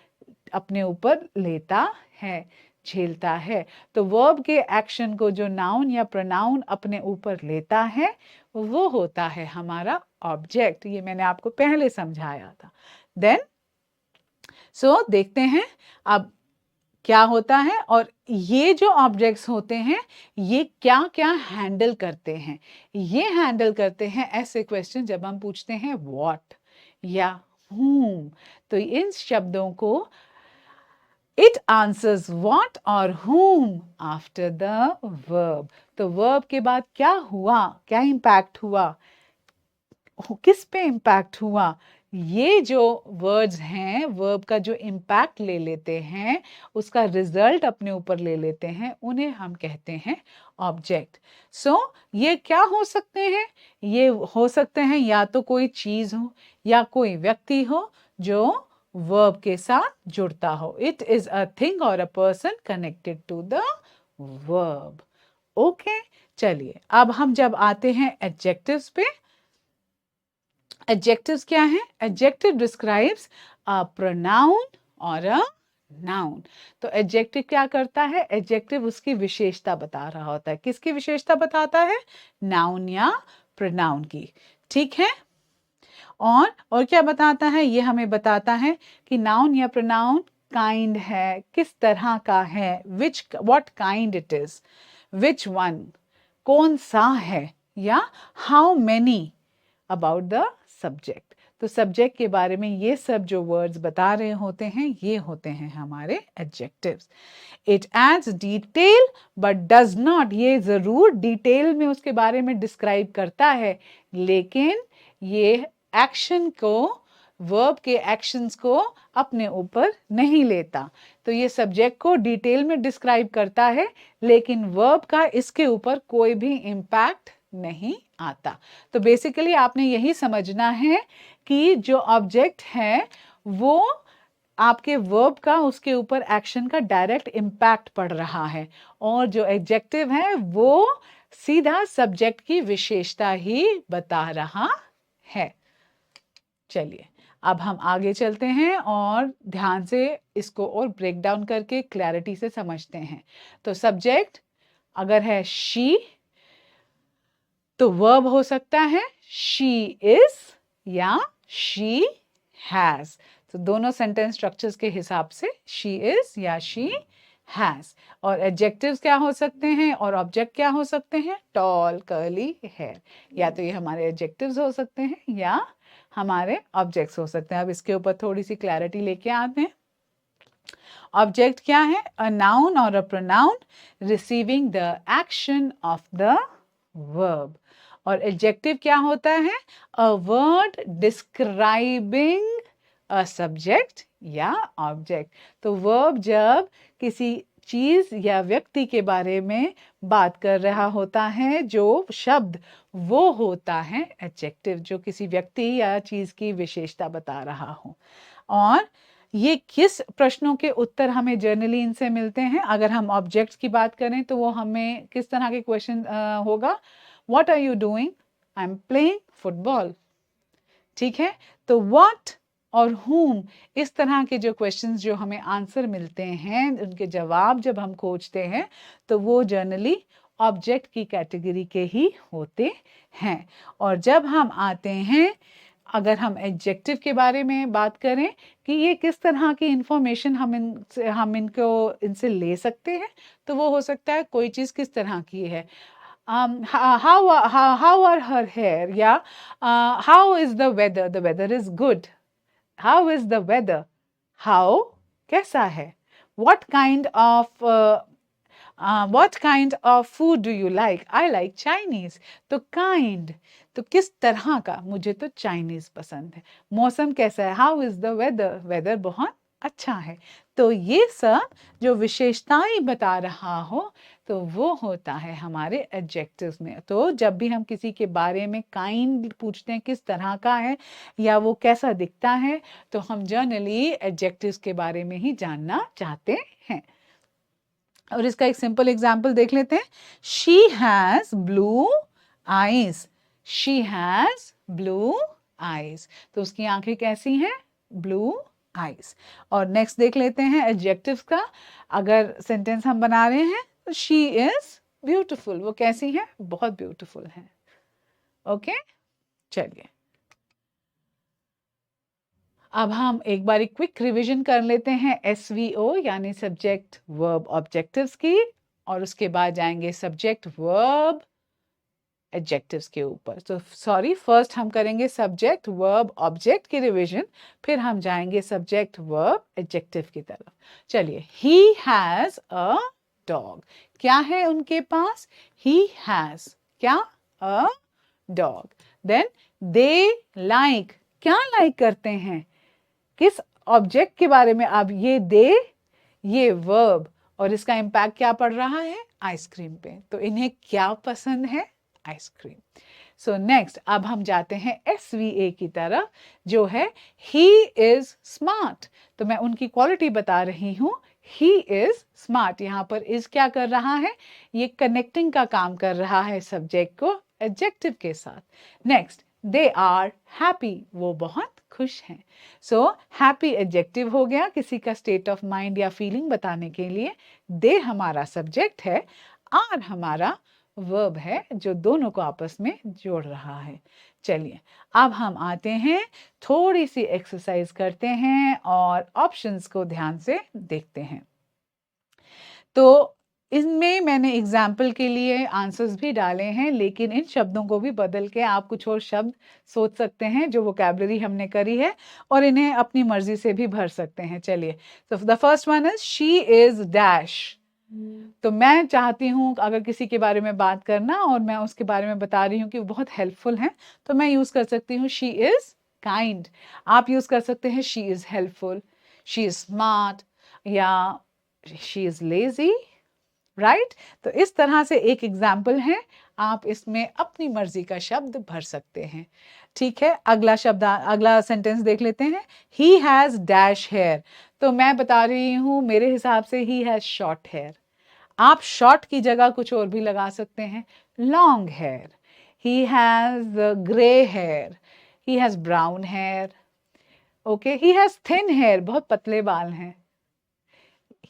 अपने ऊपर लेता है, झेलता है। तो वर्ब के एक्शन को जो नाउन या प्रोनाउन अपने ऊपर लेता है वो होता है हमारा ऑब्जेक्ट। ये मैंने आपको पहले समझाया था। देन देखते हैं अब क्या होता है और ये जो ऑब्जेक्ट्स होते हैं ये क्या क्या हैंडल करते हैं। ये हैंडल करते हैं ऐसे क्वेश्चन जब हम पूछते हैं व्हाट या whom, तो इन शब्दों को It answers what or whom after the verb. तो verb के बाद क्या हुआ, क्या impact हुआ, किस पे impact हुआ, ये जो words हैं, verb का जो impact ले लेते हैं, उसका result अपने ऊपर ले लेते हैं, उन्हें हम कहते हैं object. So ये क्या हो सकते हैं? ये हो सकते हैं या तो कोई चीज हो या कोई व्यक्ति हो जो वर्ब के साथ जुड़ता हो. इट इज अ थिंग और a person connected to the verb. Okay, चलिए अब हम जब आते हैं एडजेक्टिव्स पे. एडजेक्टिव्स क्या है? एडजेक्टिव डिस्क्राइब्स अ प्रोनाउन और अ नाउन. तो एडजेक्टिव क्या करता है? एडजेक्टिव उसकी विशेषता बता रहा होता है. किसकी विशेषता बताता है? नाउन या प्रोनाउन की. ठीक है. और क्या बताता है? ये हमें बताता है कि नाउन या प्रोनाउन काइंड है, किस तरह का है, विच what kind it is, which one, कौन सा है, या how many about the subject. तो सब्जेक्ट के बारे में ये सब जो वर्ड्स बता रहे होते हैं, ये होते हैं हमारे adjectives. It adds detail but does not, ये जरूर डिटेल में उसके बारे में डिस्क्राइब करता है, लेकिन ये एक्शन को, वर्ब के एक्शंस को अपने ऊपर नहीं लेता. तो ये सब्जेक्ट को डिटेल में डिस्क्राइब करता है, लेकिन वर्ब का इसके ऊपर कोई भी इम्पैक्ट नहीं आता. तो बेसिकली आपने यही समझना है कि जो ऑब्जेक्ट है वो आपके वर्ब का उसके ऊपर एक्शन का डायरेक्ट इम्पैक्ट पड़ रहा है, और जो एडजेक्टिव है वो सीधा सब्जेक्ट की विशेषता ही बता रहा है. चलिए अब हम आगे चलते हैं और ध्यान से इसको और ब्रेक डाउन करके क्लैरिटी से समझते हैं. तो सब्जेक्ट अगर है शी, तो वर्ब हो सकता है शी इज या शी हैज. तो दोनों सेंटेंस स्ट्रक्चर्स के हिसाब से शी इज या शी हैज. और एडजेक्टिव्स क्या हो सकते हैं और ऑब्जेक्ट क्या हो सकते हैं? Tall, curly hair. या तो ये हमारे एडजेक्टिव्स हो सकते हैं या हमारे ऑब्जेक्ट्स हो सकते हैं. अब इसके ऊपर थोड़ी सी क्लैरिटी लेके आते हैं. ऑब्जेक्ट क्या है? अ नाउन और a pronoun receiving the action of the verb. और एडजेक्टिव क्या होता है? A word describing a subject या ऑब्जेक्ट. तो वर्ब जब किसी चीज या व्यक्ति के बारे में बात कर रहा होता है, जो शब्द वो होता है एडजेक्टिव, जो किसी व्यक्ति या चीज की विशेषता बता रहा हो. और ये किस प्रश्नों के उत्तर हमें जर्नली इनसे मिलते हैं? अगर हम ऑब्जेक्ट्स की बात करें तो वो हमें किस तरह के क्वेश्चन होगा? What are you doing? I'm playing football. ठीक है. तो what और whom, इस तरह के जो क्वेश्चंस जो हमें आंसर मिलते हैं, उनके जवाब जब हम खोजते हैं, तो वो जनरली ऑब्जेक्ट की कैटेगरी के ही होते हैं. और जब हम आते हैं, अगर हम एडजेक्टिव के बारे में बात करें कि ये किस तरह की इंफॉर्मेशन हम इनसे ले सकते हैं, तो वो हो सकता है कोई चीज़ किस तरह की है. How are her hair? Yeah. How is the weather? The weather is good. How is the weather? How? कैसा है? What kind of food do you like? I like Chinese. तो kind, तो किस तरह का? मुझे तो चाइनीज पसंद है. मौसम कैसा है? How is the weather? Weather बहुत अच्छा है. तो ये सब जो विशेषताएं बता रहा हो, तो वो होता है हमारे एडजेक्टिव्स में. तो जब भी हम किसी के बारे में काइंड पूछते हैं, किस तरह का है या वो कैसा दिखता है, तो हम जनरली एडजेक्टिव्स के बारे में ही जानना चाहते हैं. और इसका एक सिंपल एग्जाम्पल देख लेते हैं. She has blue eyes. She has blue eyes. तो उसकी आंखें कैसी हैं? Blue eyes. और नेक्स्ट देख लेते हैं एडजेक्टिव्स का. अगर सेंटेंस हम बना रहे हैं तो शी इज ब्यूटिफुल. वो कैसी है? बहुत ब्यूटिफुल है. ओके, चलिए अब हम एक बार क्विक रिवीजन कर लेते हैं SVO यानी सब्जेक्ट वर्ब ऑब्जेक्टिव्स की, और उसके बाद जाएंगे सब्जेक्ट वर्ब एडजेक्टिव्स के ऊपर. तो सॉरी, फर्स्ट हम करेंगे सब्जेक्ट वर्ब ऑब्जेक्ट की रिवीजन, फिर हम जाएंगे सब्जेक्ट वर्ब एडजेक्टिव की तरफ. चलिए. He has a dog. क्या है उनके पास? ही हैज क्या? A dog. Then they like. क्या लाइक करते हैं? किस ऑब्जेक्ट के बारे में? अब ये दे, ये वर्ब, और इसका इम्पैक्ट क्या पड़ रहा है? आइसक्रीम पे. तो इन्हें क्या पसंद है? आइसक्रीम. सो नेक्स्ट अब हम जाते हैं SVA की तरफ, जो है ही इज स्मार्ट। तो मैं उनकी क्वालिटी बता रही हूँ, ही इज स्मार्ट। यहाँ पर इज क्या कर रहा है, ये कनेक्टिंग का काम कर रहा है सब्जेक्ट को एडजेक्टिव के साथ। नेक्स्ट, दे आर हैप्पी, वो बहुत खुश हैं। सो हैप्पी एडजेक्टिव हो गया किसी का स्टेट ऑफ माइंड या फीलिंग बताने के लिए, दे हमारा सब्जेक्ट है, आर हमारा वर्ब है जो दोनों को आपस में जोड़ रहा है। चलिए अब हम आते हैं, थोड़ी सी एक्सरसाइज करते हैं और ऑप्शंस को ध्यान से देखते हैं। तो इनमें मैंने एग्जाम्पल के लिए आंसर्स भी डाले हैं, लेकिन इन शब्दों को भी बदल के आप कुछ और शब्द सोच सकते हैं जो वोकैबुलरी हमने करी है, और इन्हें अपनी मर्जी से भी भर सकते हैं। चलिए, तो the first one is she is dash. तो मैं चाहती हूँ अगर किसी के बारे में बात करना और मैं उसके बारे में बता रही हूँ कि वो बहुत हेल्पफुल हैं, तो मैं यूज कर सकती हूँ शी इज काइंड। आप यूज कर सकते हैं she is helpful, she is smart, या शी इज लेजी, राइट। तो इस तरह से एक एग्जाम्पल है, आप इसमें अपनी मर्जी का शब्द भर सकते हैं। ठीक है, अगला शब्द, अगला सेंटेंस देख लेते हैं। He has dash hair. तो मैं बता रही हूँ मेरे हिसाब से ही हैज शॉर्ट हेयर। आप शॉर्ट की जगह कुछ और भी लगा सकते हैं, long hair. He has grey hair, he has brown hair, okay. He has thin hair, बहुत पतले बाल हैं।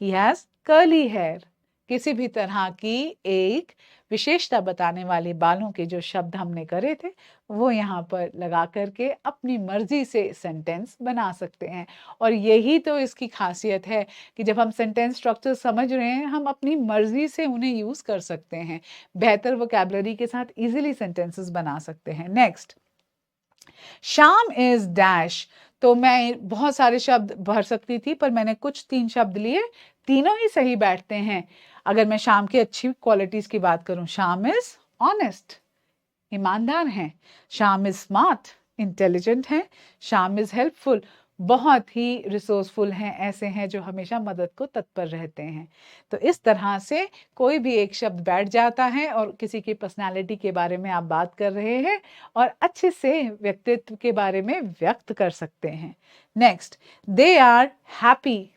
He has curly hair. किसी भी तरह की एक विशेषता बताने वाले बालों के जो शब्द हमने करे थे, वो यहाँ पर लगा करके अपनी मर्जी से सेंटेंस बना सकते हैं। और यही तो इसकी खासियत है कि जब हम सेंटेंस स्ट्रक्चर समझ रहे हैं, हम अपनी मर्जी से उन्हें यूज कर सकते हैं, बेहतर वोकैबुलरी के साथ इजीली सेंटेंसेस बना सकते हैं। नेक्स्ट, शाम इज डैश। तो मैं बहुत सारे शब्द भर सकती थी, पर मैंने कुछ 3 शब्द लिए, तीनों ही सही बैठते हैं। अगर मैं शाम की अच्छी क्वालिटीज की बात करूं, शाम इज ऑनेस्ट, ईमानदार हैं। शाम इज स्मार्ट, इंटेलिजेंट हैं। शाम इज हेल्पफुल, बहुत ही रिसोर्सफुल हैं, ऐसे हैं जो हमेशा मदद को तत्पर रहते हैं। तो इस तरह से कोई भी एक शब्द बैठ जाता है और किसी की पर्सनालिटी के बारे में आप बात कर रहे हैं और अच्छे से व्यक्तित्व के बारे में व्यक्त कर सकते हैं। नेक्स्ट, दे आर हैप्पी,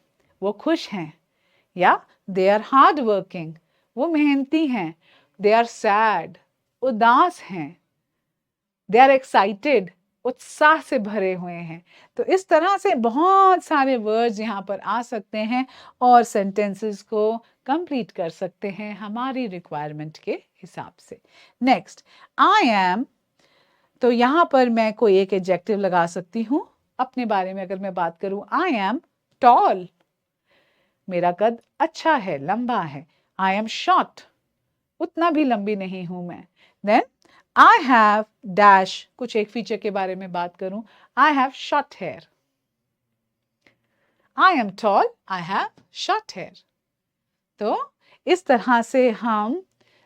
वो खुश हैं, या दे आर हार्ड वर्किंग, वो मेहनती हैं। दे आर सैड, उदास हैं। दे आर एक्साइटेड, उत्साह से भरे हुए हैं। तो इस तरह से बहुत सारे वर्ड्स यहाँ पर आ सकते हैं और सेंटेंसेस को कंप्लीट कर सकते हैं हमारी रिक्वायरमेंट के हिसाब से। Next, I am. तो यहाँ पर मैं कोई एक एडजेक्टिव लगा सकती हूँ। अपने बारे में अगर मैं बात करूँ, आई एम टॉल, मेरा कद अच्छा है, लंबा है। आई एम शॉर्ट, उतना भी लंबी नहीं हूं मैं। देन आई हैव डैश, कुछ एक फीचर के बारे में बात करूं, I have short hair. I am tall, I have short hair. तो इस तरह से हम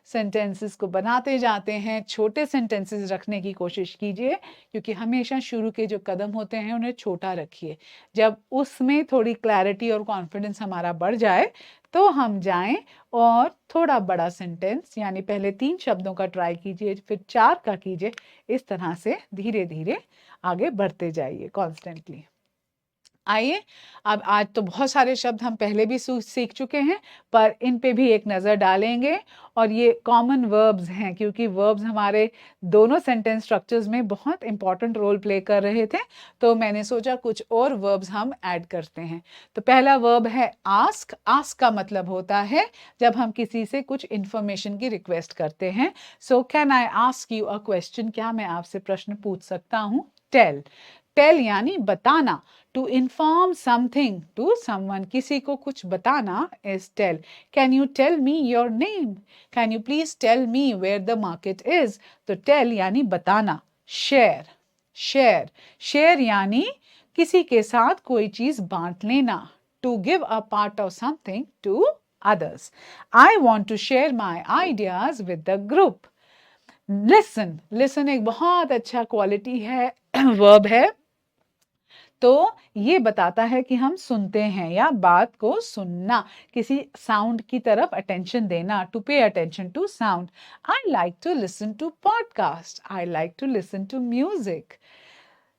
सेंटेंसेस को बनाते जाते हैं। छोटे सेंटेंसेस रखने की कोशिश कीजिए, क्योंकि हमेशा शुरू के जो कदम होते हैं उन्हें छोटा रखिए। जब उसमें थोड़ी क्लैरिटी और कॉन्फिडेंस हमारा बढ़ जाए, तो हम जाएं और थोड़ा बड़ा सेंटेंस, यानी पहले 3 शब्दों का ट्राई कीजिए, फिर 4 का कीजिए। इस तरह से धीरे धीरे आगे बढ़ते जाइए कॉन्स्टेंटली। आइए, अब आज तो बहुत सारे शब्द हम पहले भी सीख चुके हैं, पर इन पे भी एक नज़र डालेंगे। और ये कॉमन वर्ब्स हैं, क्योंकि वर्ब्स हमारे दोनों सेंटेंस स्ट्रक्चर्स में बहुत इंपॉर्टेंट रोल प्ले कर रहे थे, तो मैंने सोचा कुछ और वर्ब्स हम ऐड करते हैं। तो पहला वर्ब है आस्क। आस्क का मतलब होता है जब हम किसी से कुछ इंफॉर्मेशन की रिक्वेस्ट करते हैं। So can I ask you a question, क्या मैं आपसे प्रश्न पूछ सकता हूँ। टेल, टेल यानी बताना। To inform something to someone, किसी को कुछ बताना is tell. Can you tell me your name, can you please tell me where the market is. तो टेल यानी बताना। शेयर, शेयर, शेयर यानी किसी के साथ कोई चीज बांट लेना। To give a part of something to others. I want to share my ideas with the group. Listen, listen एक बहुत अच्छा क्वालिटी है, वर्ब है। तो ये बताता है कि हम सुनते हैं या बात को सुनना, किसी साउंड की तरफ अटेंशन देना, to pay attention to sound. I like to listen to podcast, I like to listen to music.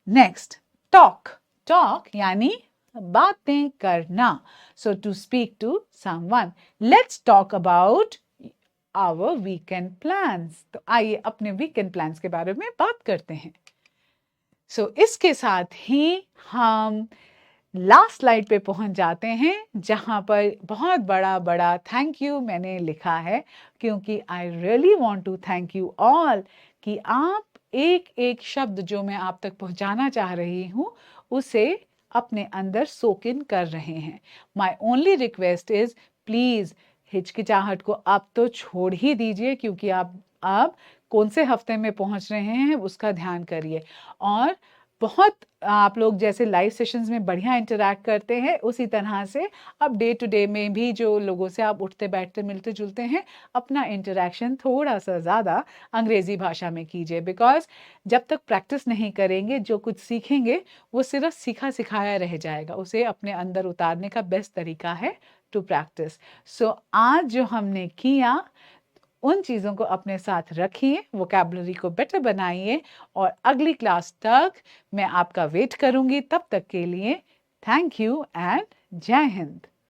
Next, talk. Talk यानी बातें करना। So to speak to someone, let's talk about our weekend plans. तो आइए अपने weekend plans के बारे में बात करते हैं। इसके साथ ही हम लास्ट स्लाइड पे पहुंच जाते हैं, जहां पर बहुत बड़ा बड़ा थैंक यू मैंने लिखा है, क्योंकि I really want to thank you all कि आप एक एक शब्द जो मैं आप तक पहुंचाना चाह रही हूं उसे अपने अंदर सोक इन कर रहे हैं। My only request is, please हिचकिचाहट को आप तो छोड़ ही दीजिए, क्योंकि आप कौन से हफ्ते में पहुंच रहे हैं उसका ध्यान करिए। और बहुत आप लोग जैसे लाइव सेशंस में बढ़िया इंटरैक्ट करते हैं, उसी तरह से अब डे टू डे में भी जो लोगों से आप उठते बैठते मिलते जुलते हैं, अपना इंटरैक्शन थोड़ा सा ज़्यादा अंग्रेज़ी भाषा में कीजिए। बिकॉज जब तक प्रैक्टिस नहीं करेंगे, जो कुछ सीखेंगे वो सिर्फ सीखा सिखाया रह जाएगा। उसे अपने अंदर उतारने का बेस्ट तरीका है टू प्रैक्टिस। आज जो हमने किया, उन चीज़ों को अपने साथ रखिए, वोकैबुलरी को बेटर बनाइए, और अगली क्लास तक मैं आपका वेट करूंगी। तब तक के लिए थैंक यू एंड जय हिंद।